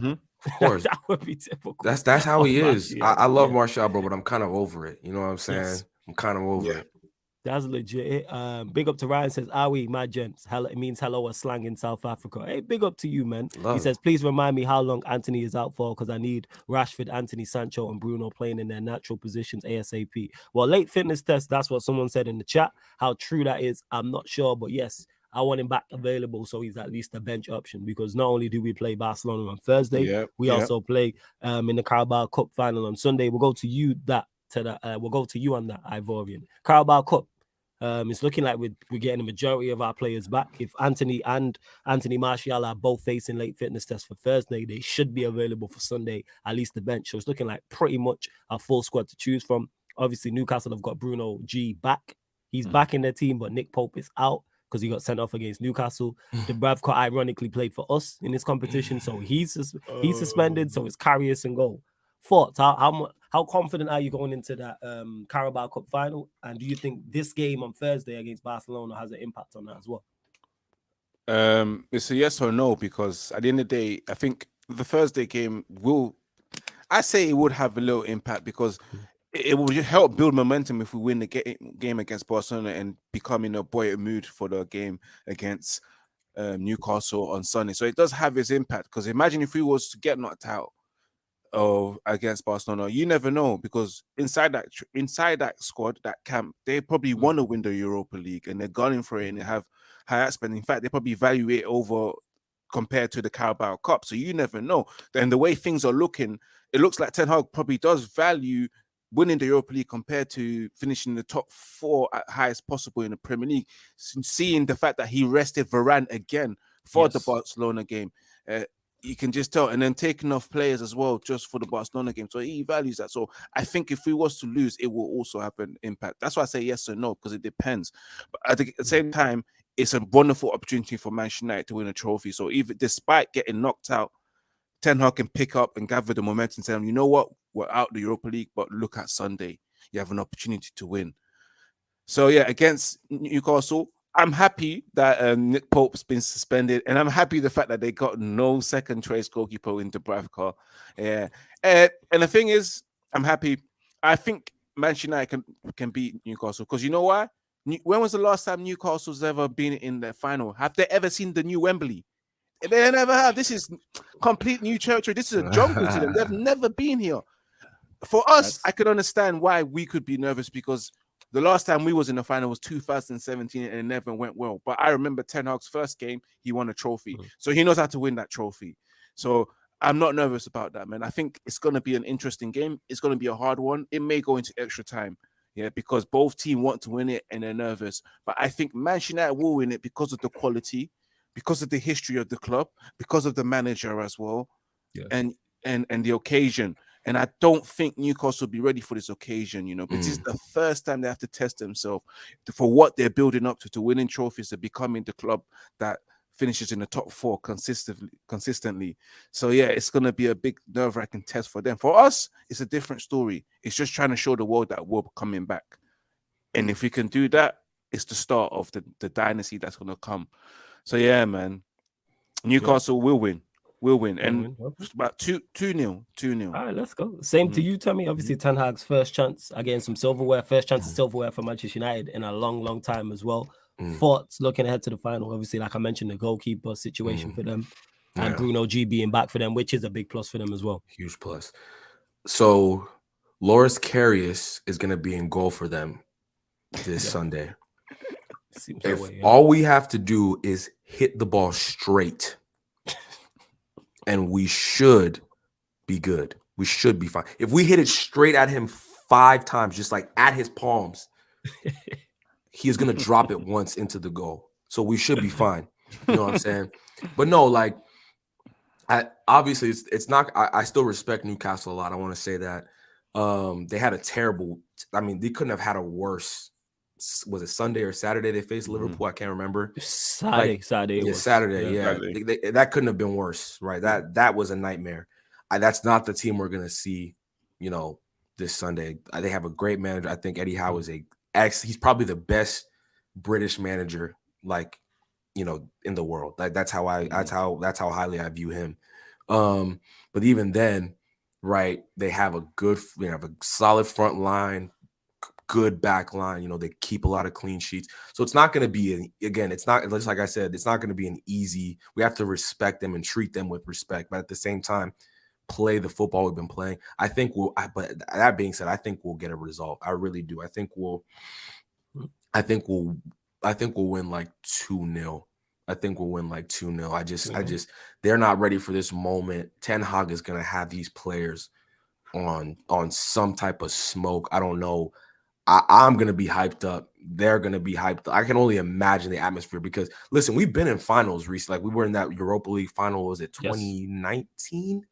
Of course. That would be typical. That's how he is. I love Martial, bro, but I'm kind of over it. You know what I'm saying? Yes. I'm kind of over it. That's legit. Big up to Ryan says, "Are we, my gents? Hello, it means hello or slang in South Africa." Hey, big up to you, man. He says, "Please remind me how long Anthony is out for, because I need Rashford, Anthony, Sancho, and Bruno playing in their natural positions ASAP." Well, late fitness test. That's what someone said in the chat. How true that is, I'm not sure, but yes, I want him back available so he's at least a bench option, because not only do we play Barcelona on Thursday, we also play in the Carabao Cup Final on Sunday. We'll go to you we'll go to you on that, Ivorian. Carabao Cup. It's looking like we're getting the majority of our players back. If Anthony and Anthony Martial are both facing late fitness tests for Thursday, they should be available for Sunday, at least the bench. So it's looking like pretty much a full squad to choose from. Obviously, Newcastle have got Bruno G back. He's back in their team, but Nick Pope is out because he got sent off against Newcastle. Dubravka ironically played for us in this competition, so he's suspended. So it's Karius and goal. Thoughts? How confident are you going into that Carabao Cup final? And do you think this game on Thursday against Barcelona has an impact on that as well? It's a yes or no, because at the end of the day, I think the Thursday game would have a little impact, because it will help build momentum if we win the game against Barcelona and become in a buoyant mood for the game against Newcastle on Sunday. So it does have its impact, because imagine if we was to get knocked out against Barcelona, you never know, because inside that squad, that camp, they probably want to win the Europa League and they're gunning for it and they have high spend. In fact, they probably value it over compared to the Carabao Cup. So you never know. Then the way things are looking, it looks like Ten Hag probably does value winning the Europa League compared to finishing in the top 4 at highest possible in the Premier League. Seeing the fact that he rested Varane again for the Barcelona game, you can just tell, and then taking off players as well just for the Barcelona game. So he values that. So I think if we was to lose, it will also have an impact. That's why I say yes or no, because it depends. But at the same time, it's a wonderful opportunity for Manchester United to win a trophy. So even despite getting knocked out, Ten Hag can pick up and gather the momentum and say, you know what, we're out the Europa League, but look at Sunday. You have an opportunity to win. So yeah, against Newcastle, I'm happy that Nick Pope's been suspended, and I'm happy the fact that they got no second choice goalkeeper in Dubravka. Yeah, and the thing is, I'm happy. I think Manchester United can beat Newcastle, because you know why? When was the last time Newcastle's ever been in the final? Have they ever seen the new Wembley? They never have. This is complete new territory. This is a jungle to them. They've never been here. For us, I could understand why we could be nervous, because the last time we was in the final was 2017 and it never went well. But I remember Ten Hag's first game, he won a trophy. So he knows how to win that trophy. So I'm not nervous about that, man. I think it's going to be an interesting game. It's going to be a hard one. It may go into extra time, because both teams want to win it and they're nervous. But I think Manchester United will win it because of the quality, because of the history of the club, because of the manager as well, and the occasion. And I don't think Newcastle will be ready for this occasion, But this is the first time they have to test themselves for what they're building up to winning trophies, to becoming the club that finishes in the top 4 consistently. So yeah, it's going to be a big nerve-wracking test for them. For us, it's a different story. It's just trying to show the world that we're coming back. And if we can do that, it's the start of the dynasty that's going to come. So yeah, man, Newcastle will win. We'll win. And about 2-0. All right, let's go. Same to you, Tommy. Obviously, Ten Hag's first chance again, some silverware. First chance of silverware for Manchester United in a long, long time as well. Thoughts looking ahead to the final. Obviously, like I mentioned, the goalkeeper situation for them, and Bruno G being back for them, which is a big plus for them as well. Huge plus. So Loris Karius is going to be in goal for them this Sunday. All we have to do is hit the ball straight, and we should be good. We should be fine. If we hit it straight at him 5 times, just like at his palms, he's going to drop it once into the goal. So we should be fine. You know what I'm saying? But no, like, obviously it's not, I still respect Newcastle a lot. I want to say that. They had a terrible I mean, they couldn't have had a worse. Was it Sunday or Saturday they faced Liverpool? I can't remember. Saturday. Saturday. Yeah, Saturday. that couldn't have been worse, right? That was a nightmare. That's not the team we're gonna see, this Sunday. They have a great manager. I think Eddie Howe is he's probably the best British manager, in the world. Like that's how highly I view him. But even then, right, they have a solid front line, good back line. They keep a lot of clean sheets. So it's not going to be it's not, just like I said, it's not going to be an easy. We have to respect them and treat them with respect, but at the same time, play the football we've been playing. I think but that being said, I think we'll get a result. I really do. I think we'll win like 2-0. I think we'll win like 2-0. They're not ready for this moment. Ten Hag is going to have these players on some type of smoke. I don't know. I'm going to be hyped up. They're going to be hyped up. I can only imagine the atmosphere because, listen, we've been in finals recently. Like we were in that Europa League final. Was it 2019?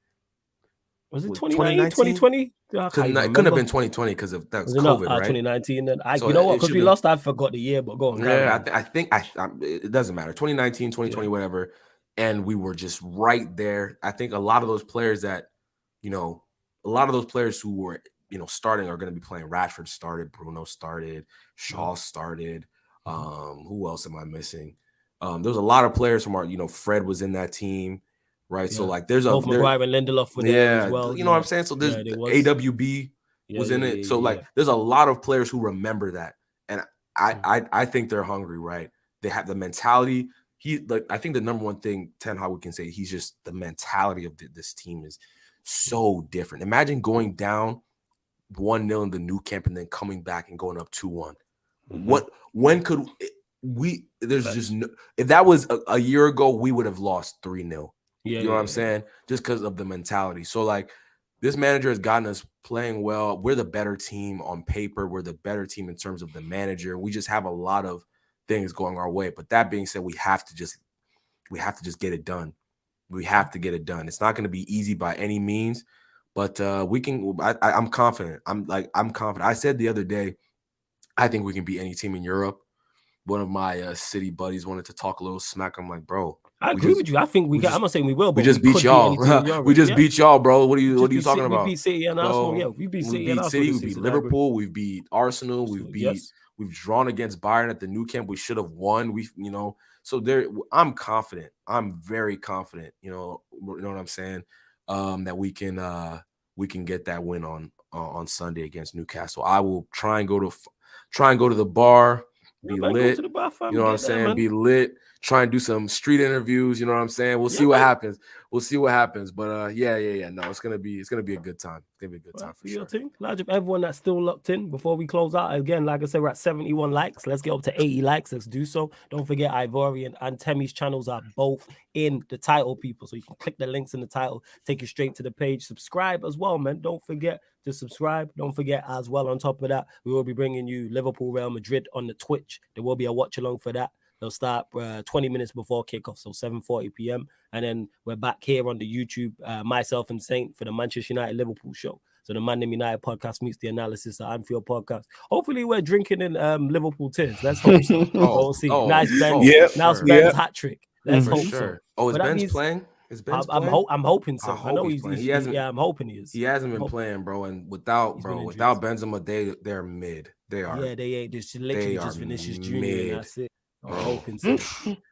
Was it 2019? 2020? It couldn't have been 2020 because of that was COVID, right? 2019. Then you know what? Because we lost, I forgot the year. But go on. Yeah, I think it doesn't matter. 2019, 2020, whatever. And we were just right there. I think a lot of those players who were starting are going to be playing. Rashford started, Bruno started, Shaw started. Who else am I missing? There's a lot of players from our. Fred was in that team. Right, so like there's both Maguire and Lindelof were there as well. You know what I'm saying? So there's AWB was in it. So there's a lot of players who remember that, and I think they're hungry. Right, they have the mentality. I think the number one thing Ten Hag we can say he's just the mentality of this team is so different. Imagine going down 1-0 in the new camp and then coming back and going up 2-1. When could we? There's just no. If that was a year ago, we would have lost 3-0. You know what I'm saying? Just because of the mentality. So, this manager has gotten us playing well. We're the better team on paper. We're the better team in terms of the manager. We just have a lot of things going our way. But that being said, we have to just get it done. We have to get it done. It's not going to be easy by any means, but we can. I'm confident. I'm confident. I said the other day, I think we can beat any team in Europe. One of my city buddies wanted to talk a little smack. I'm like, bro. I agree with you. I think I'm not saying we will, but we just beat y'all. We just beat y'all, bro. What are you talking about? We beat City and Arsenal. Yeah, we beat City and Arsenal. We beat Liverpool. We beat Arsenal. We've drawn against Bayern at the Nou Camp. We should have won. So there. I'm confident. I'm very confident. You know what I'm saying? That we can get that win on Sunday against Newcastle. I will try and go to the bar. Be lit. You know what I'm saying? Be lit. Try and do some street interviews. You know what I'm saying? We'll see what happens. But no, it's gonna be a good time. It's gonna be a good time for sure. Large up everyone that's still locked in. Before we close out again, like I said, we're at 71 likes. Let's get up to 80 likes. Let's do so. Don't forget Ivorian and Temi's channels are both in the title, people. So you can click the links in the title, take you straight to the page. Subscribe as well, man. Don't forget to subscribe. Don't forget as well. On top of that, we will be bringing you Liverpool Real Madrid on the Twitch. There will be a watch along for that. They'll start 20 minutes before kickoff, so 7:40 p.m. And then we're back here on the YouTube, myself and Saint, for the Manchester United Liverpool show. So the ManDem United podcast meets the analysis of Anfield podcast. Hopefully we're drinking in Liverpool tears. Let's hope so. We'll see. Nice Ben's hat trick. Let's hope so. Oh, is Ben's playing? I'm hoping so. I know he's playing. I'm hoping he is. He hasn't been playing, bro. And without Benzema, they're mid. They are. Yeah, they ain't. Just literally just Vinicius Junior, and that's it. I'm hoping so.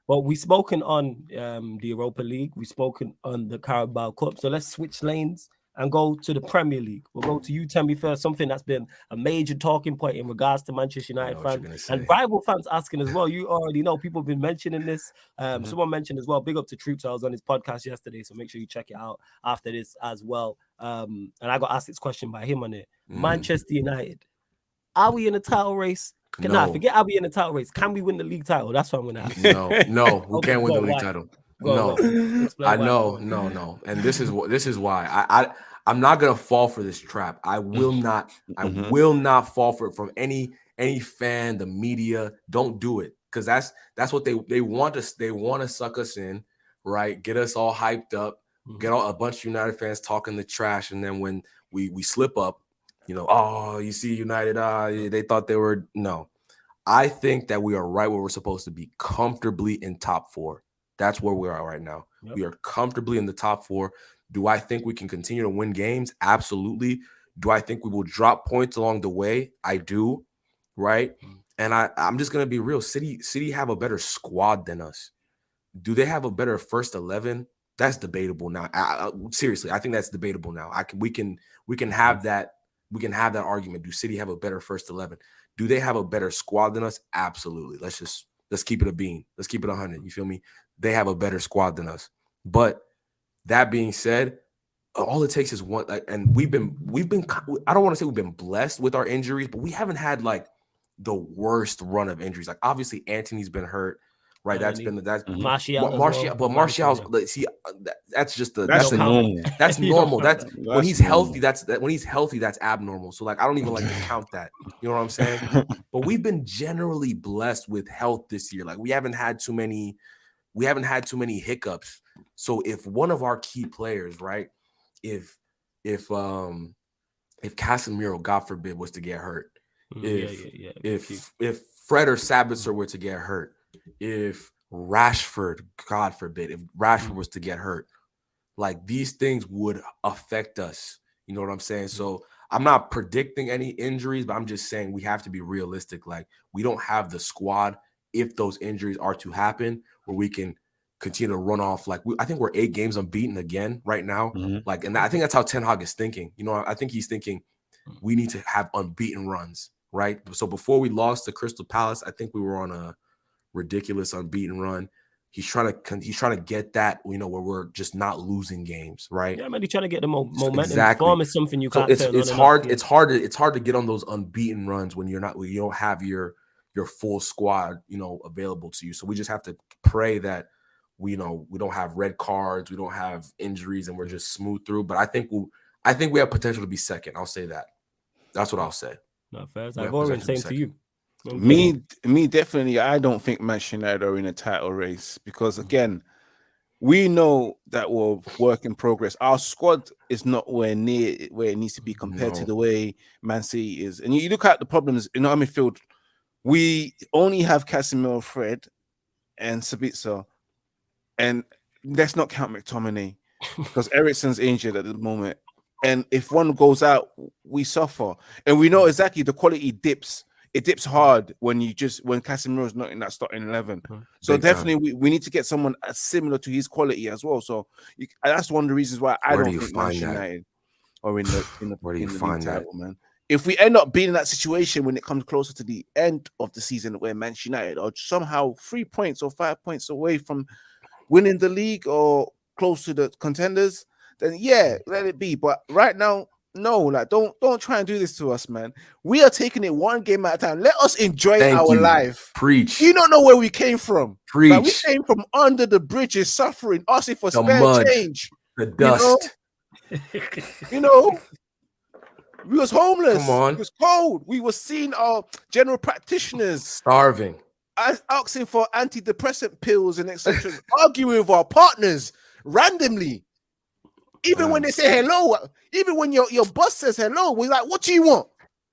Well, we've spoken on the Europa League. We've spoken on the Carabao Cup. So let's switch lanes and go to the Premier League. We'll go to you, Temi, first. Something that's been a major talking point in regards to Manchester United fans and rival fans asking as well. You already know people have been mentioning this. Someone mentioned as well. Big up to Troops. I was on his podcast yesterday, so make sure you check it out after this as well. And I got asked this question by him on it. Manchester United, are we in a title race? Forget I'll be in the title race. Can we win the league title? That's what I'm gonna ask. No, we can't win the league title. No. And this is why I'm not gonna fall for this trap. I will not. I will not fall for it from any fan, the media. Don't do it, because that's what they want us. They want to suck us in, right? Get us all hyped up. Get a bunch of United fans talking the trash, and then when we slip up, oh, you see United, they thought they were. No, I think that we are right where we're supposed to be, comfortably in top 4. That's where we are right now. Yep. We are comfortably in the top 4. Do I think we can continue to win games? Absolutely. Do I think we will drop points along the way? I do, right? And I'm just going to be real. City have a better squad than us. Do they have a better first 11? That's debatable now. Seriously, I think that's debatable now. We can have that. We can have that argument. Do City have a better first 11? Do they have a better squad than us? Absolutely. Let's keep it a bean. Let's keep it 100. You feel me? They have a better squad than us. But that being said, all it takes is one. And we've been. I don't want to say we've been blessed with our injuries, but we haven't had like the worst run of injuries. Like obviously Anthony's been hurt. Right, that's Martial. Martial's. See, that's just that's normal. That's normal. That's when he's healthy. When he's healthy, that's abnormal. So like, I don't even like to count that. You know what I'm saying? But we've been generally blessed with health this year. Like we haven't had too many hiccups. So if one of our key players, right, if Casemiro, God forbid, was to get hurt, if Fred or Sabitzer were to get hurt. If Rashford, God forbid, if Rashford was to get hurt, like these things would affect us. You know what I'm saying? So I'm not predicting any injuries, but I'm just saying we have to be realistic. Like we don't have the squad if those injuries are to happen where we can continue to run off. Like I think we're 8 games unbeaten again right now. Like, and I think that's how Ten Hag is thinking. I think he's thinking we need to have unbeaten runs, right? So before we lost to Crystal Palace, I think we were on a ridiculous unbeaten run. He's trying to get that, where we're just not losing games, right? Yeah, man, he's trying to get the momentum. Exactly. Form is something you can't. It's hard to get on those unbeaten runs when you don't have your full squad, available to you. So we just have to pray that we don't have red cards, we don't have injuries, and we're just smooth through. But I think we have potential to be second. I'll say that. That's what I'll say. No, fair. Ivorian, same to you. Me definitely. I don't think Manchester United are in a title race because again, we know that we're work in progress. Our squad is not where it needs to be compared to the way Man City is. And you look at the problems in our midfield. We only have Casemiro, Fred, and Sabitzer, and let's not count McTominay because Eriksen's injured at the moment. And if one goes out, we suffer. And we know exactly the quality dips. It dips hard when Casemiro is not in that starting 11. So definitely we need to get someone similar to his quality as well. So that's one of the reasons why I don't think Manchester United are in the league title, man. If we end up being in that situation when it comes closer to the end of the season where Manchester United are somehow 3 points or 5 points away from winning the league or close to the contenders, then yeah, let it be. But right now, no, like don't try and do this to us, man. We are taking it one game at a time. Let us enjoy our life. Preach. You don't know where we came from. Preach. Like, we came from under the bridges, suffering, asking for spare mud, change. The dust. We was homeless. Come on. It was cold. We were seeing our general practitioners starving, asking for antidepressant pills and etc. Arguing with our partners randomly. Even when they say hello, even when your boss says hello, we're like, what do you want?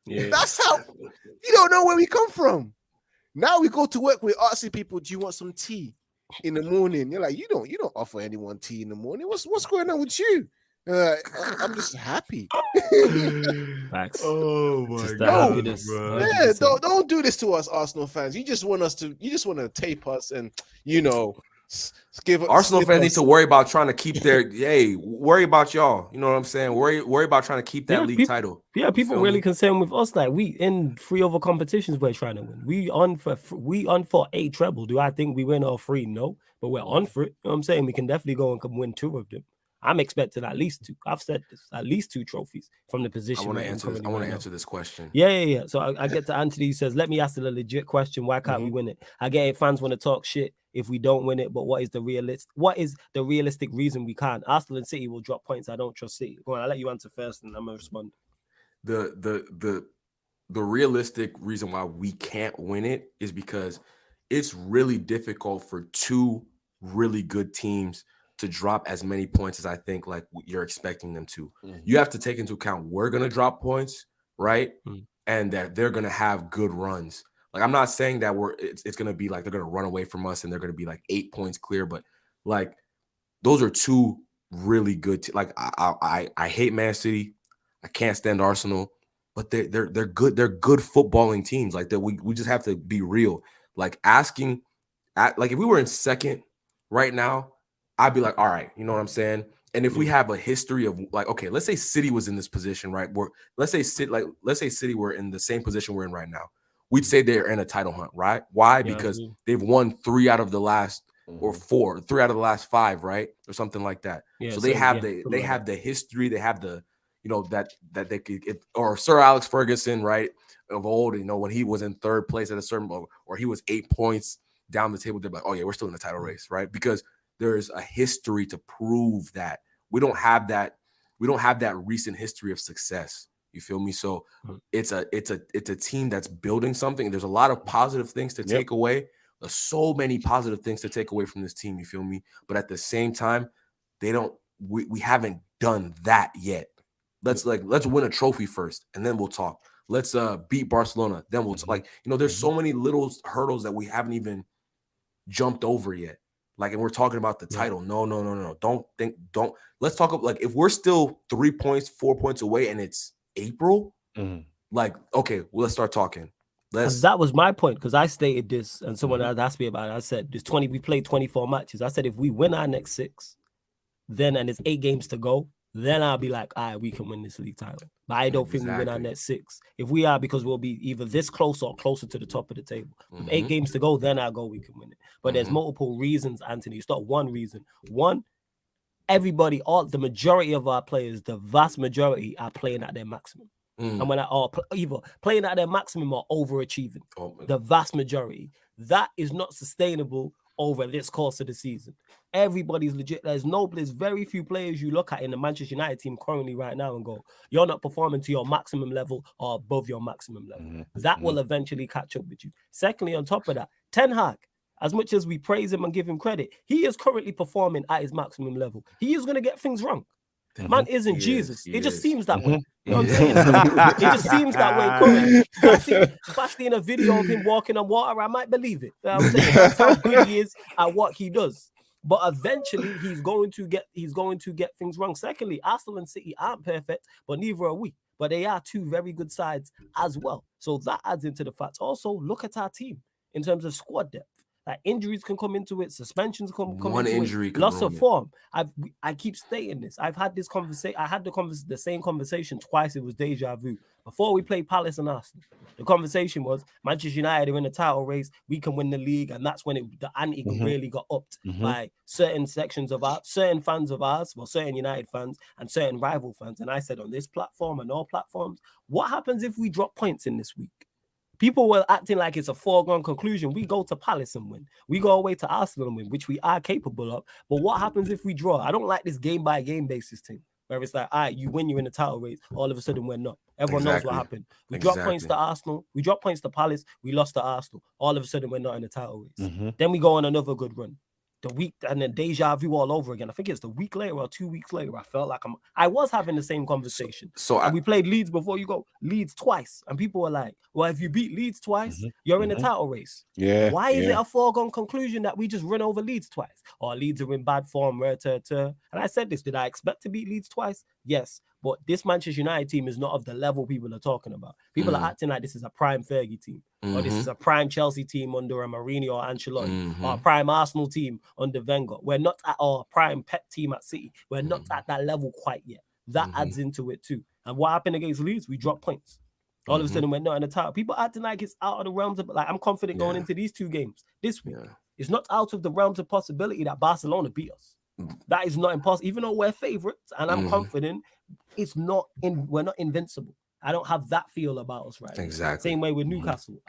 Yeah. That's how you don't know where we come from. Now we go to work, we're asking people, do you want some tea in the morning? You're like, you don't offer anyone tea in the morning. What's going on with you? I'm just happy. Facts. Oh my God. Yeah, don't do this to us, Arsenal fans. You just want to tape us and give us. Arsenal fans need to worry about trying to keep their worry about y'all. You know what I'm saying? Worry about trying to keep that league title. Yeah, people really concerned with us. Like we in 3 other competitions we're trying to win. We on for a treble. Do I think we win all 3? No, but we're on for it. You know what I'm saying? We can definitely go and win 2 of them. I'm expecting at least 2. I've said this, at least 2 trophies from the position. I want to answer this question. Yeah. So I get to Anthony, who says, let me ask the legit question. Why can't we win it? I get it. Fans want to talk shit if we don't win it, but what is the realistic reason we can't? Arsenal and City will drop points. I don't trust City. Go on, I'll let you answer first and I'm gonna respond. The realistic reason why we can't win it is because it's really difficult for 2 really good teams to drop as many points as I think like you're expecting them to. You have to take into account we're going to drop points right? Mm. And that they're gonna have good runs. Like, I'm not saying that it's gonna be like they're gonna run away from us and they're gonna be like 8 points clear, but like those are two really good. Like I hate Man City. I can't stand Arsenal, but they're good. They're good footballing teams. Like that, we just have to be real. Like like if we were in second right now, I'd be like, all right, you know what I'm saying? And if we have a history of like, okay, let's say City was in this position, right? Let's say City were in the same position we're in right now. We'd say they're in a title hunt, right? Why? Yeah, Because they've won 3 out of the last or 3 out of the last 5, right? Or something like that. Yeah, so they have the history, they have the, you know, that they could get, or Sir Alex Ferguson, right? Of old, you know, when he was in 3rd place at a certain moment, or he was 8 points down the table, they're like, oh yeah, we're still in the title race, right? Because there's a history to prove that. We don't have that recent history of success. You feel me? So it's a team that's building something. There's a lot of positive things to take away. There's so many positive things to take away from this team. You feel me? But at the same time, we haven't done that yet. Let's win a trophy first, and then we'll talk. Let's beat Barcelona, then we'll there's so many little hurdles that we haven't even jumped over yet. Like, and we're talking about the title. No. Let's talk about, like, if we're still 3 points, 4 points away and it's April, like, okay, well, let's start talking. That was my point, because I stated this and someone had asked me about it. I said, we played 24 matches. I said, if we win our next 6, then, and it's 8 games to go, then I'll be like, all right, we can win this league title. But I don't think we win our next 6. If we are, because we'll be either this close or closer to the top of the table. With 8 games to go, then I'll go, we can win it. But there's multiple reasons, Anthony. It's not one reason. One, the majority of our players, the vast majority, are playing at their maximum. And when either playing at their maximum or overachieving, the vast majority, that is not sustainable over this course of the season. Everybody's legit. There's very few players you look at in the Manchester United team currently right now and go, you're not performing to your maximum level or above your maximum level. That will eventually catch up with you. Secondly, on top of that, Ten Hag, as much as we praise him and give him credit, he is currently performing at his maximum level. He is going to get things wrong. Man isn't Jesus. It just seems that way. You know what I'm saying? It just seems that way currently. If I see in a video of him walking on water, I might believe it. You know what I'm saying? That's how good he is at what he does. But eventually, he's going to get things wrong. Secondly, Arsenal and City aren't perfect, but neither are we. But they are 2 very good sides as well. So that adds into the fact. Also, look at our team in terms of squad depth. Like, injuries can come into it, suspensions come One into injury it, loss of form. I keep stating this. I've had this conversation. I had the same conversation twice. It was deja vu. Before we played Palace and Arsenal, the conversation was Manchester United are in the title race. We can win the league, and that's when the ante really got upped by certain sections of certain fans of ours, well, certain United fans and certain rival fans. And I said, on this platform and all platforms, what happens if we drop points in this week? People were acting like it's a foregone conclusion. We go to Palace and win. We go away to Arsenal and win, which we are capable of. But what happens if we draw? I don't like this game-by-game basis thing, where it's like, all right, you win, you're in the title race. All of a sudden, we're not. Everyone knows what happened. We dropped points to Arsenal. We dropped points to Palace. We lost to Arsenal. All of a sudden, we're not in the title race. Then we go on another good run. The week, and then deja vu all over again. I think it's the week later or 2 weeks later. I felt like I was having the same conversation. And we played Leeds before. You go Leeds twice, and people were like, "Well, if you beat Leeds twice, you're in the title race." Yeah. Why is it a foregone conclusion that we just run over Leeds twice? Or Leeds are in bad form, And I said this: did I expect to beat Leeds twice? Yes. But this Manchester United team is not of the level people are talking about. People are acting like this is a prime Fergie team, or this is a prime Chelsea team under a Mourinho or Ancelotti, or a prime Arsenal team under Wenger. We're not at our prime Pep team at City. We're not at that level quite yet. That adds into it too. And what happened against Leeds? We dropped points. All of a sudden, we're not in the title. People acting like it's out of the realms of, like, I'm confident going into these 2 games this week. It's not out of the realms of possibility that Barcelona beat us. That is not impossible. Even though we're favorites, and I'm confident, we're not invincible. I don't have that feel about us right now. Same way with Newcastle.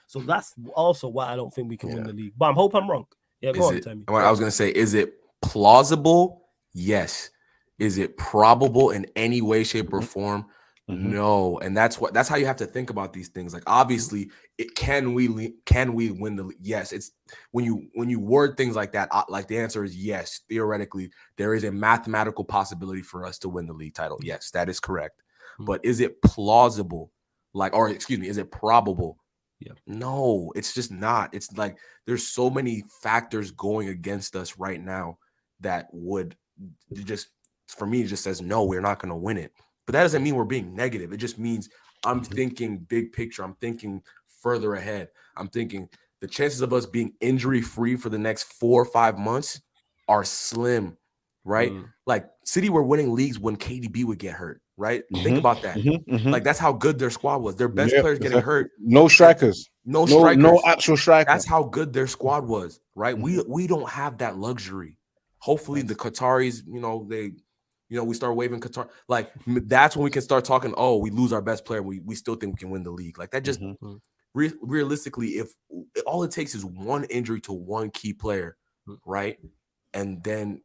So that's also why I don't think we can win the league. But I hope I'm wrong. Yeah, go on, Tammy. I was going to say, is it plausible? Yes. Is it probable in any way, shape, or form? No. And that's how you have to think about these things. Like, obviously, can we win the league? Yes. It's when you word things like that, like, the answer is yes. Theoretically, there is a mathematical possibility for us to win the league title. Yes, that is correct. But is it plausible? Is it probable? Yeah. No, it's just not. It's like there's so many factors going against us right now that would just, for me, it just says no, we're not going to win it. But that doesn't mean we're being negative. It just means I'm thinking big picture. I'm thinking further ahead. I'm thinking the chances of us being injury free for the next 4 or 5 months are slim, right? Like City were winning leagues when KDB would get hurt, right? Think about that. Like that's how good their squad was. Their best players getting hurt. No strikers. No strikers. No actual striker. That's how good their squad was, right? We don't have that luxury. Hopefully the Qataris, we start waving Qatar. Like that's when we can start talking, oh, we lose our best player. We still think we can win the league. Like that just realistically, if all it takes is one injury to one key player, right? And then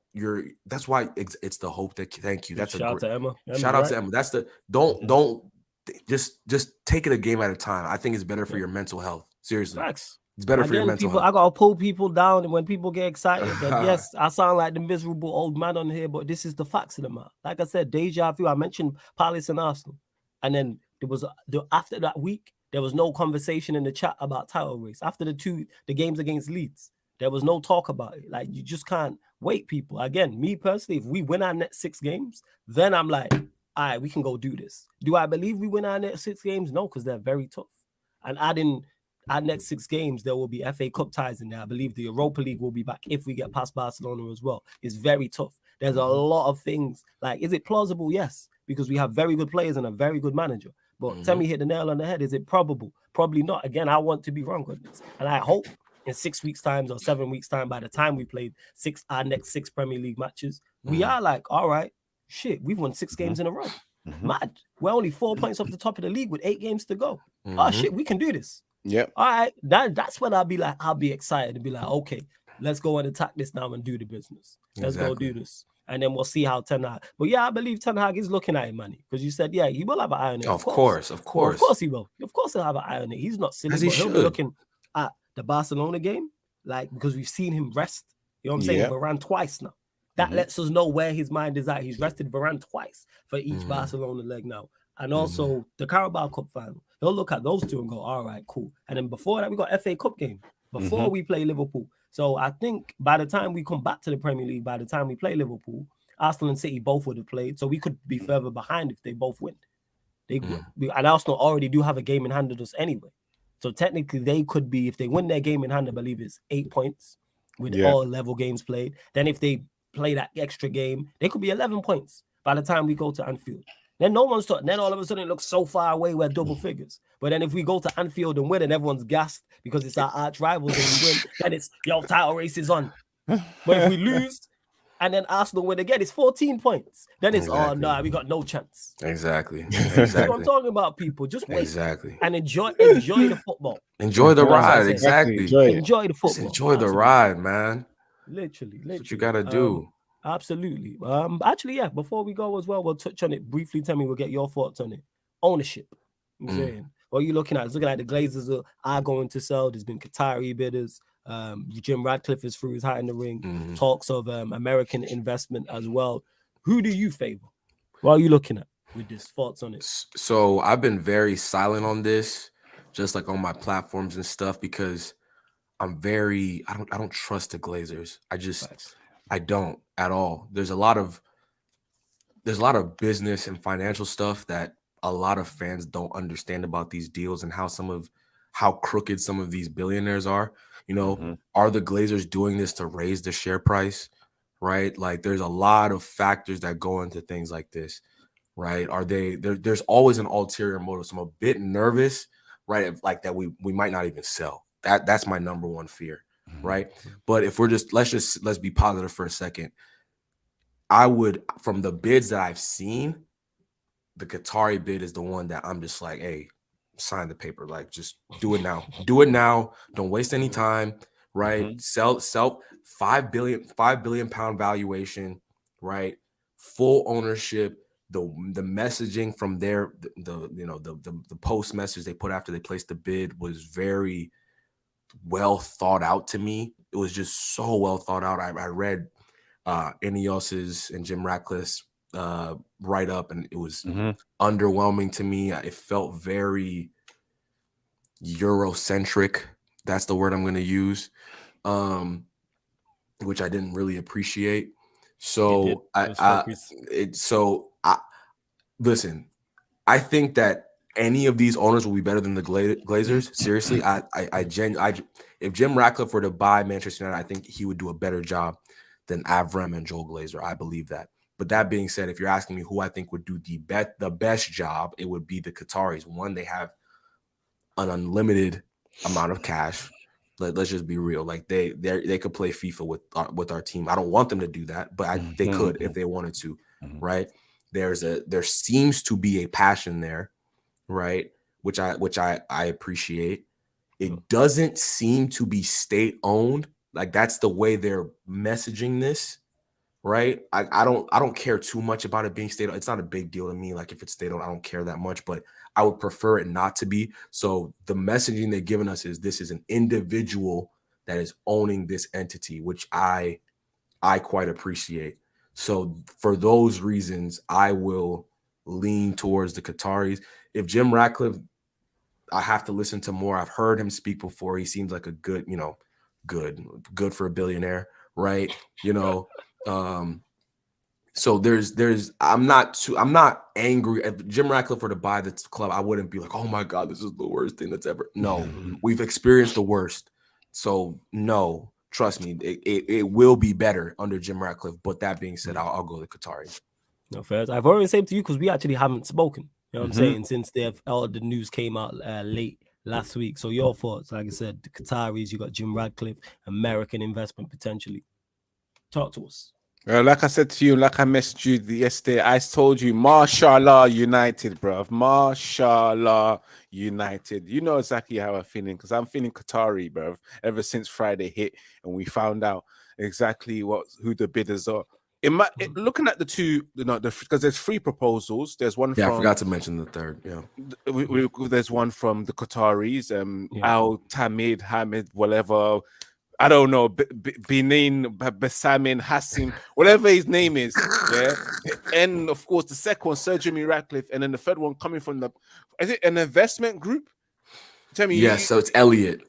that's why it's the hope that, thank you. That's shout out to Emma. Shout out to Emma. That's the, don't just take it a game at a time. I think it's better for your mental health. Seriously. Facts. It's better for your mental health. I gotta pull people down, and when people get excited, then yes, I sound like the miserable old man on here, but this is the facts of the matter. Like I said, deja vu. I mentioned Palace and Arsenal, and then there was after that week, there was no conversation in the chat about title race. After the games against Leeds, there was no talk about it. Like you just can't wait, people. Again, me personally, if we win our next 6 games, then I'm like, all right, we can go do this. Do I believe we win our next 6 games? No, because they're very tough. And adding our next 6 games, there will be FA Cup ties in there. I believe the Europa League will be back if we get past Barcelona as well. It's very tough. There's a lot of things. Like, is it plausible? Yes, because we have very good players and a very good manager. But Temi hit the nail on the head. Is it probable? Probably not. Again, I want to be wrong on this. And I hope in 6 weeks' time or 7 weeks' time, by the time we played our next 6 Premier League matches, we are like, all right, shit, we've won 6 games in a row. Mad. We're only 4 points off the top of the league with 8 games to go. Oh, shit, we can do this. Yep. All right. That's when I'll be excited and be like, okay, let's go and attack this now and do the business. Let's go do this. And then we'll see how Ten Hag. But yeah, I believe Ten Hag is looking at it, Manny. Because you said, yeah, he will have an eye on it. Of course. Well, of course he will. Of course he'll have an eye on it. He's not silly, but he'll be looking at the Barcelona game, like, because we've seen him rest. You know what I'm saying? Varane twice now. That lets us know where his mind is at. He's rested Varane twice for each Barcelona leg now. And also the Carabao Cup Final. He'll look at those two and go, all right, cool. And then before that, we got FA Cup game before we play Liverpool. So I think by the time we come back to the Premier League, by the time we play Liverpool, Arsenal and City both would have played. So we could be further behind if they both win. And Arsenal already do have a game in hand of us anyway. So technically they could be, if they win their game in hand, I believe it's 8 points with all level games played. Then if they play that extra game, they could be 11 points by the time we go to Anfield. Then no one's talking. Then all of a sudden it looks so far away, we're double figures. But then if we go to Anfield and win and everyone's gassed because it's our arch rivals and we win, then it's, title race is on. But if we lose and then Arsenal win again, it's 14 points. Then it's, oh no, we got no chance. Exactly. That's what I'm talking about, people. Just wait and enjoy the football. Enjoy the ride. Exactly. Enjoy the football. Just enjoy the ride, man. Literally. That's what you gotta do. Absolutely. Actually, yeah, before we go as well, we'll touch on it briefly. Tell me, we'll get your thoughts on it. Ownership. I'm saying, what are you looking at? Looking at the Glazers are going to sell. There's been Qatari bidders. Jim Radcliffe is through his hat in the ring. Talks of American investment as well. Who do you favor? What are you looking at with this? Thoughts on it? So I've been very silent on this, just like on my platforms and stuff, because I don't trust the Glazers. I don't at all. There's a lot of business and financial stuff that a lot of fans don't understand about these deals and how crooked some of these billionaires are. Are the Glazers doing this to raise the share price? Right? Like there's a lot of factors that go into things like this, right? There's always an ulterior motive. So I'm a bit nervous, right? Like that we might not even sell. That's my number one fear. Right. But if let's be positive for a second. I would, from the bids that I've seen, the Qatari bid is the one that I'm just like, hey, sign the paper. Like, just do it now. Do it now. Don't waste any time. Right. Sell £5 billion valuation. Right. Full ownership. The messaging from the post message they put after they placed the bid was very well thought out to me. It was just so well thought out. I read Ineos's and Jim Ratcliffe's write up, and it was underwhelming to me. It felt very Eurocentric. That's the word I'm going to use, which I didn't really appreciate. So listen. I think that any of these owners will be better than the Glazers. Seriously, if Jim Ratcliffe were to buy Manchester United, I think he would do a better job than Avram and Joel Glazer. I believe that. But that being said, if you're asking me who I think would do the best job, it would be the Qataris. One, they have an unlimited amount of cash. Let's just be real. Like they could play FIFA with our team. I don't want them to do that, but they could if they wanted to, right? There seems to be a passion there, right? Which I appreciate. It doesn't seem to be state owned. Like that's the way they're messaging this, right? I don't care too much about it being state owned. It's not a big deal to me. Like if it's state owned, I don't care that much, but I would prefer it not to be. So the messaging they're giving us is this is an individual that is owning this entity, which I quite appreciate. So for those reasons, I will lean towards the Qataris. If Jim Ratcliffe, I have to listen to more. I've heard him speak before. He seems like a good, good for a billionaire, right? So I'm not angry. If Jim Ratcliffe were to buy the club, I wouldn't be like, oh my God, this is the worst thing that's ever. No, we've experienced the worst. So no, trust me, it will be better under Jim Ratcliffe. But that being said, I'll go the Qataris. No, fair. I've already said to you because we actually haven't spoken. You know what I'm saying? Since all the news came out late last week. So your thoughts, like I said, the Qataris, you got Jim Ratcliffe, American investment potentially. Talk to us. Like I said to you, like I messaged you yesterday, I told you, Mashallah United, bruv. Mashallah United. You know exactly how I'm feeling because I'm feeling Qatari, bruv. Ever since Friday hit and we found out exactly who the bidders are. Looking at the two, because there's three proposals. There's one. Yeah, I forgot to mention the third. Yeah, there's one from the Qataris, Al Tamid Hamid, whatever. I don't know, Benin, Besamin, Hassim, whatever his name is. Yeah. And of course, the second one, Sir Jimmy Ratcliffe. And then the third one coming from is it an investment group? Tell me. Yes, so it's Elliott.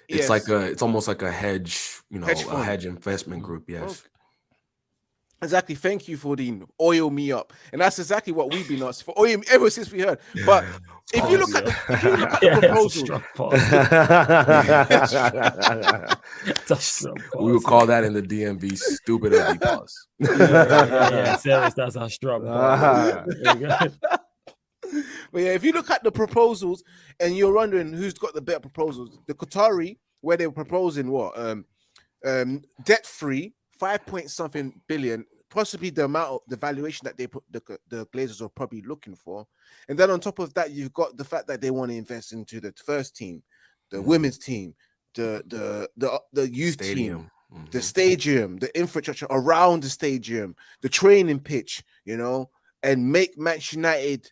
It's almost like a hedge, a hedge investment group. Yes. Okay. Exactly. Thank you for the oil me up. And that's exactly what we've been asked for oil ever since we heard. But if you look at the proposal, we would call that in the DMV stupid ugly pause. Serious, that's our strong. But yeah, if you look at the proposals and you're wondering who's got the better proposals, the Qatari, where they were proposing debt free, 5-point-something billion, possibly the valuation that they put the Glazers are probably looking for. And then on top of that, you've got the fact that they want to invest into the first team, the women's team, the youth team, the stadium, the infrastructure around the stadium, the training pitch, and make Manchester United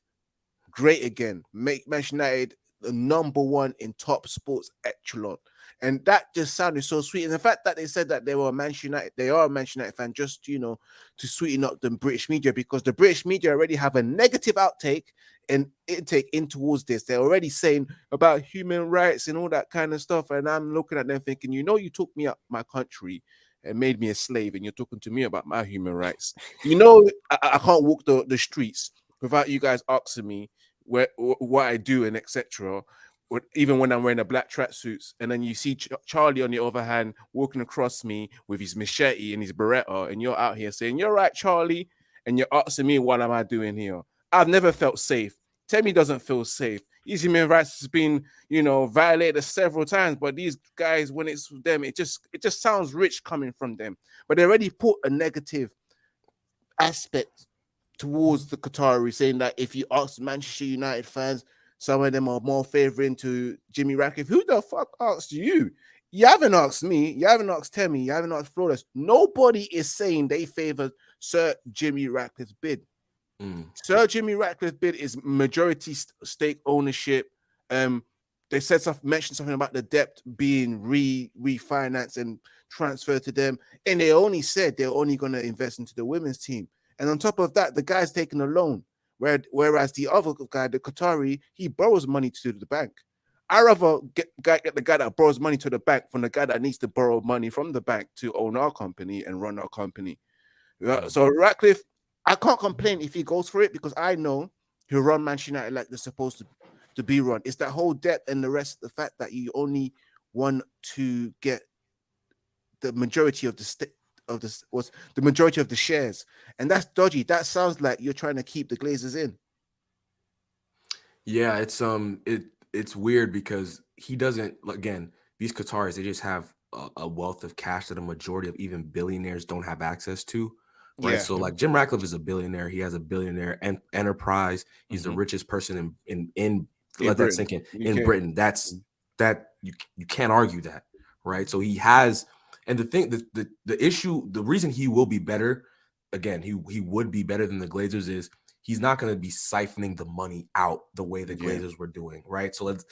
great again. Make Manchester United the number one in top sports echelon. And that just sounded so sweet. And the fact that they said that they are a Manchester United fan, just, to sweeten up the British media, because the British media already have a negative outtake and intake in towards this. They're already saying about human rights and all that kind of stuff. And I'm looking at them thinking, you took me up my country and made me a slave, and you're talking to me about my human rights. I can't walk the streets without you guys asking me what I do and etc. Even when I'm wearing a black tracksuits, and then you see Charlie on the other hand walking across me with his machete and his Beretta, and you're out here saying, "You're right, Charlie," and you're asking me, "What am I doing here?" I've never felt safe. Temi doesn't feel safe. His human rights has been, violated several times, but these guys, when it's them, it just sounds rich coming from them. But they already put a negative aspect towards the Qatari, saying that if you ask Manchester United fans, some of them are more favoring to Jimmy Ratcliffe. Who the fuck asked you? You haven't asked me. You haven't asked Temi. You haven't asked Flawless. Nobody is saying they favor Sir Jimmy Ratcliffe's bid. Sir Jimmy Ratcliffe's bid is majority stake ownership. They mentioned something about the debt being refinanced and transferred to them. And they only said they're only going to invest into the women's team. And on top of that, the guy's taking a loan. Whereas the other guy, the Qatari, he borrows money to the bank. I rather get the guy that borrows money to the bank from the guy that needs to borrow money from the bank to own our company and run our company. So Ratcliffe, I can't complain if he goes for it because I know he'll run Manchester United like they're supposed to be run. It's that whole depth and the rest, the fact that you only want to get the majority of the majority of the shares, and that's dodgy. That sounds like you're trying to keep the Glazers in. Yeah, it's weird because he doesn't, again, these Qataris, they just have a wealth of cash that a majority of even billionaires don't have access to. Right. Yeah. So like Jim Ratcliffe is a billionaire. He has a billionaire enterprise. He's the richest person in let that sink in Britain. That's that you can't argue that. Right. So he has, and the issue, the reason he will be better, again, he would be better than the Glazers is he's not going to be siphoning the money out the way the Glazers were doing. Right. So let's,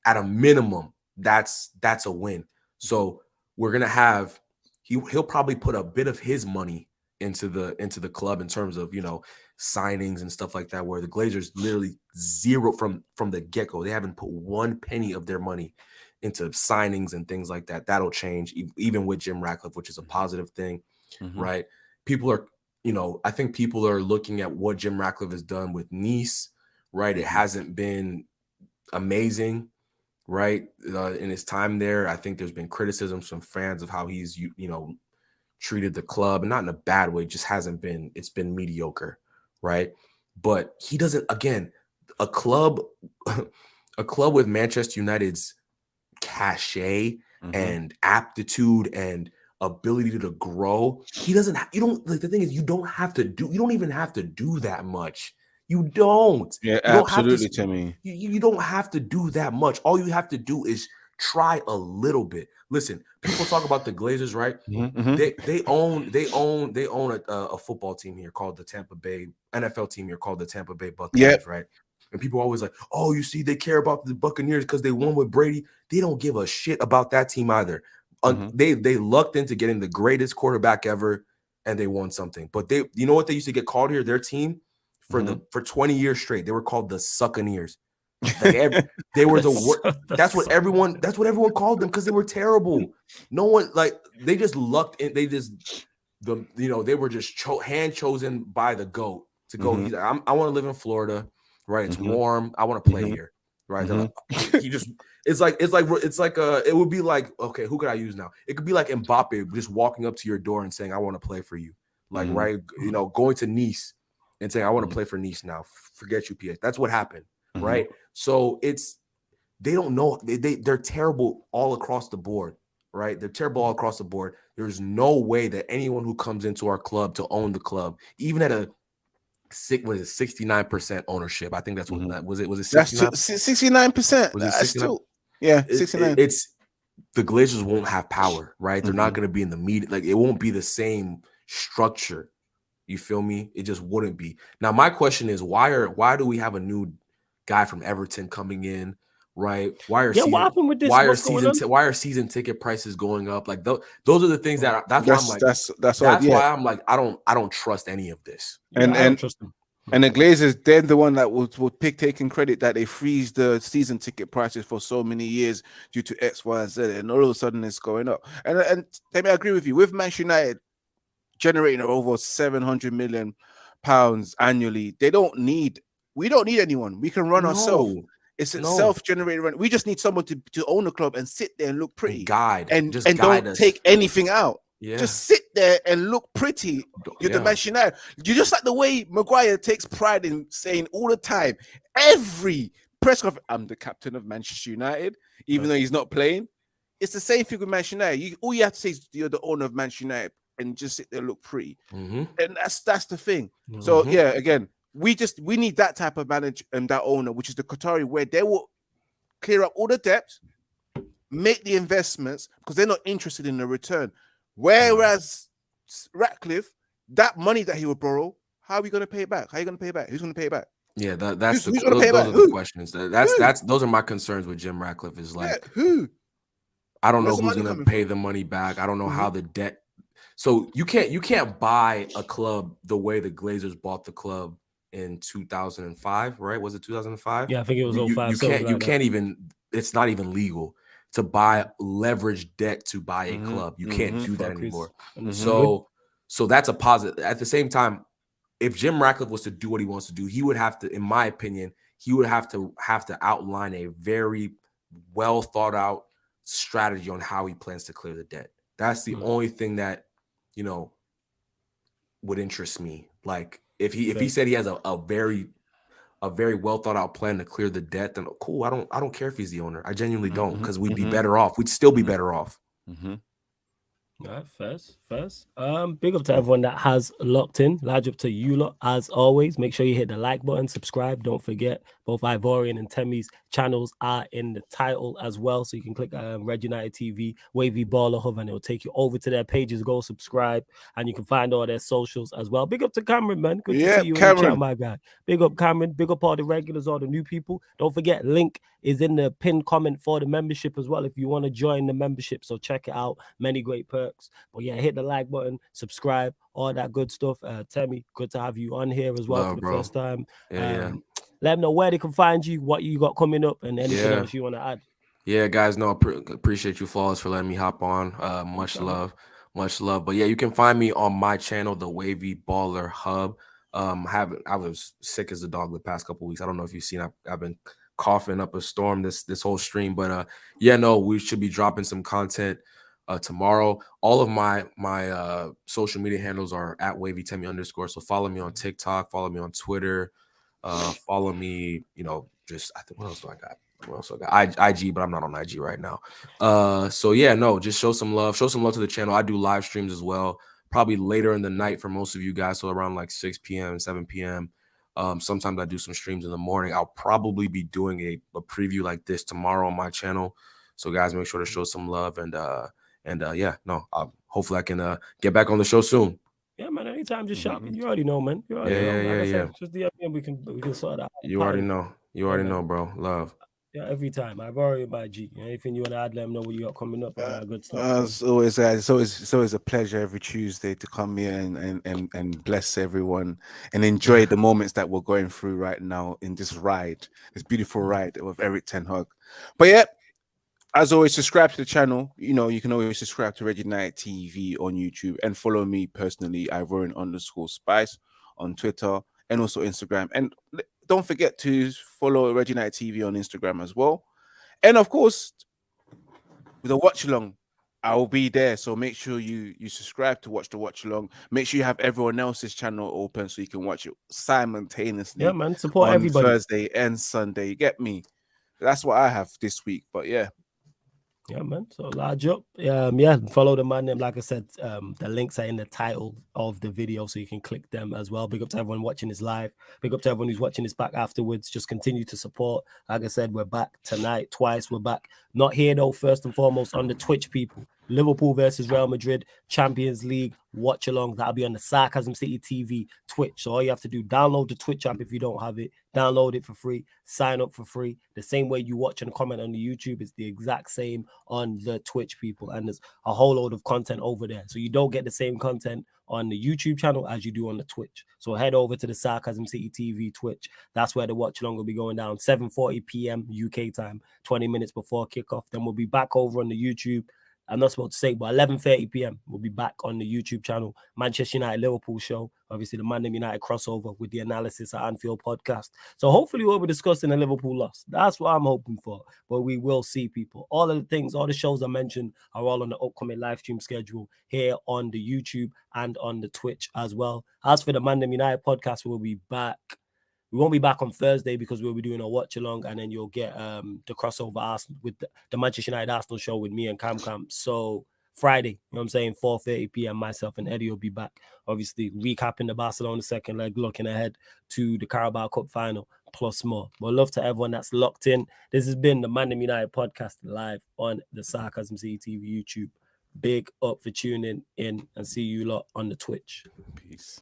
at a minimum, that's a win. So we're going to have, he'll probably put a bit of his money into the club in terms of, you know, signings and stuff like that, where the Glazers literally zero from the get-go. They haven't put one penny of their money into signings and things like that. That'll change even with Jim Ratcliffe, which is a positive thing, right? People are, you know, I think people are looking at what Jim Ratcliffe has done with Nice, right? It hasn't been amazing, right? In his time there, I think there's been criticisms from fans of how he's, you know, treated the club, and not in a bad way, just hasn't been, it's been mediocre, right? But he doesn't, again, a club with Manchester United's cachet and aptitude and ability to grow, he doesn't, you don't, like, the thing is, you don't even have to do that much. You don't. Yeah, you don't absolutely, have to, Timmy. You don't have to do that much. All you have to do is try a little bit. Listen, people talk about the Glazers, right? They own a football team here called the Tampa Bay, NFL team here called the Tampa Bay Buccaneers, right? And people are always like, oh, you see, they care about the Buccaneers because they won with Brady. They don't give a shit about that team either. They lucked into getting the greatest quarterback ever, and they won something. But you know what they used to get called here? Their team for 20 years straight, they were called the Succaneers. Like they were the worst. That's what everyone called them, because they were terrible. No one, like, they just lucked in. They just they were just hand chosen by the GOAT to go. He's like, I want to live in Florida, right? It's warm. I want to play here, right? Like, it's like it would be like, okay, who could I use now? It could be like Mbappe just walking up to your door and saying, I want to play for you, like right, going to Nice and saying, I want to play for Nice now. Forget you, PS. That's what happened. Right. So they don't know. They're terrible all across the board. Right. They're terrible all across the board. There's no way that anyone who comes into our club to own the club, even at a 69% ownership. I think that's what that was. It was 69%. 69%. Was it 69? Yeah, 69. It's the Glazers won't have power. Right. They're not going to be in the media. Like, it won't be the same structure. You feel me? It just wouldn't be. Now, my question is, why do we have a new guy from Everton coming in, right? Why are season ticket prices going up? Like, those are the things that that's why I'm like, I don't trust any of this. And I don't trust them. And the Glazers, they're the one that will pick taking credit that they freeze the season ticket prices for so many years due to X, Y, and Z, and all of a sudden it's going up. And I agree with you. With Manchester United generating over £700 million annually, we don't need anyone. We can run ourselves. It's a self-generated run. We just need someone to own the club and sit there and look pretty, and don't take anything out. Yeah. Just sit there and look pretty. You're the Manchester United. You just like the way Maguire takes pride in saying all the time, every press conference, I'm the captain of Manchester United, even though he's not playing. It's the same thing with Manchester United. All you have to say is you're the owner of Manchester United and just sit there and look pretty. And that's the thing. So yeah, again, we need that type of manager and that owner, which is the Qatari, where they will clear up all the debts, make the investments, because they're not interested in the return. Whereas Ratcliffe, that money that he would borrow, how are we going to pay it back? How are you going to pay it back? Who's going to pay it back? Yeah, those are the questions. Those are my concerns with Jim Ratcliffe. Is like, who? I don't know who's going to pay the money back. I don't know how the debt. So you can't buy a club the way the Glazers bought the club in 2005, right? Was it 2005? Yeah, I think it was You 05. can't even. It's not even legal to buy leverage debt to buy a club. You can't do that anymore. So that's a positive. At the same time, if Jim Ratcliffe was to do what he wants to do, he would have to, in my opinion, he would have to outline a very well thought out strategy on how he plans to clear the debt. That's the only thing that, you know, would interest me. Like if he said he has a very well thought out plan to clear the debt, then cool. I don't care if he's the owner. I genuinely don't, because we'd be better off. We'd still be better off. All right, first. Big up to everyone that has locked in. Large up to you lot as always. Make sure you hit the like button, subscribe. Don't forget, both Ivorian and Temi's channels are in the title as well. So you can click Red United TV, Wavy Baller Hub, and it'll take you over to their pages. Go subscribe, and you can find all their socials as well. Big up to Cameron, man. Good to see you in the chat, my guy. Big up Cameron. Big up all the regulars, all the new people. Don't forget, link is in the pinned comment for the membership as well if you want to join the membership. So check it out. Many great perks. But yeah, hit the like button, subscribe, all that good stuff. Temi, good to have you on here as well for the first time. Let them know where they can find you, what you got coming up, and anything else you want to add. Yeah, guys, no, appreciate you, Flawless, for letting me hop on. Much love. But yeah, you can find me on my channel, the Wavy Baller Hub. I was sick as a dog the past couple of weeks. I don't know if you've seen. I've been coughing up a storm this whole stream, but yeah, no, we should be dropping some content tomorrow. All of my social media handles are at WavyTemi_. So follow me on TikTok, follow me on Twitter, follow me. You know, just I think what else do I got? IG, but I'm not on IG right now. So yeah, no, just show some love to the channel. I do live streams as well, probably later in the night for most of you guys, so around like 6 p.m., 7 p.m. Sometimes I do some streams in the morning. I'll probably be doing a preview like this tomorrow on my channel. So guys, make sure to show some love, and yeah, no, hopefully I can get back on the show soon. Yeah, man. Anytime, just shout. You already know, man. You already know. Like I said, just DM me and we can sort that out. You already know. You already know, bro. Love. Yeah, every time. I've already my G. Anything you want to add, let them know what you got coming up. All that good stuff. It's always a pleasure every Tuesday to come here and bless everyone and enjoy the moments that we're going through right now in this beautiful ride with Eric Ten Hag. But yeah, as always, subscribe to the channel. You know, you can always subscribe to Red United TV on YouTube and follow me personally, Ivorian_Spice on Twitter and also Instagram. And don't forget to follow Red United TV on Instagram as well. And of course, with a watch along, I will be there. So make sure you subscribe to watch the watch along. Make sure you have everyone else's channel open so you can watch it simultaneously. Yeah, man. Support on everybody. Thursday and Sunday. You get me? That's what I have this week. But yeah. Yeah, man. So large up. Follow the ManDem. Like I said, the links are in the title of the video, so you can click them as well. Big up to everyone watching this live. Big up to everyone who's watching this back afterwards. Just continue to support. Like I said, we're back tonight twice. We're back. Not here though, first and foremost on the Twitch, people. Liverpool versus Real Madrid, Champions League watch along. That'll be on the Sarcasm City TV Twitch. So all you have to do, download the Twitch app if you don't have it. Download it for free. Sign up for free. The same way you watch and comment on the YouTube is the exact same on the Twitch, people. And there's a whole load of content over there. So you don't get the same content on the YouTube channel as you do on the Twitch. So head over to the Sarcasm City TV Twitch. That's where the watch along will be going down. 7:40 p.m. UK time, 20 minutes before kickoff. Then we'll be back over on the YouTube. I'm not supposed to say, but 11:30 p.m. we'll be back on the YouTube channel. Manchester United Liverpool show. Obviously, the ManDem United crossover with the Analysis at Anfield podcast. So hopefully we'll be discussing the Liverpool loss. That's what I'm hoping for. But we will see, people. All of the things, all the shows I mentioned are all on the upcoming live stream schedule here on the YouTube and on the Twitch as well. As for the ManDem United podcast, we'll be back. We won't be back on Thursday because we'll be doing a watch along, and then you'll get the crossover Arsenal with the Manchester United Arsenal show with me and Cam. So Friday, you know what I'm saying, 4:30 p.m. myself and Eddie will be back, obviously recapping the Barcelona second leg, looking ahead to the Carabao Cup Final, plus more. But love to everyone that's locked in. This has been the ManDem United podcast live on the Sarcasm City TV YouTube. Big up for tuning in, and see you lot on the Twitch. Peace.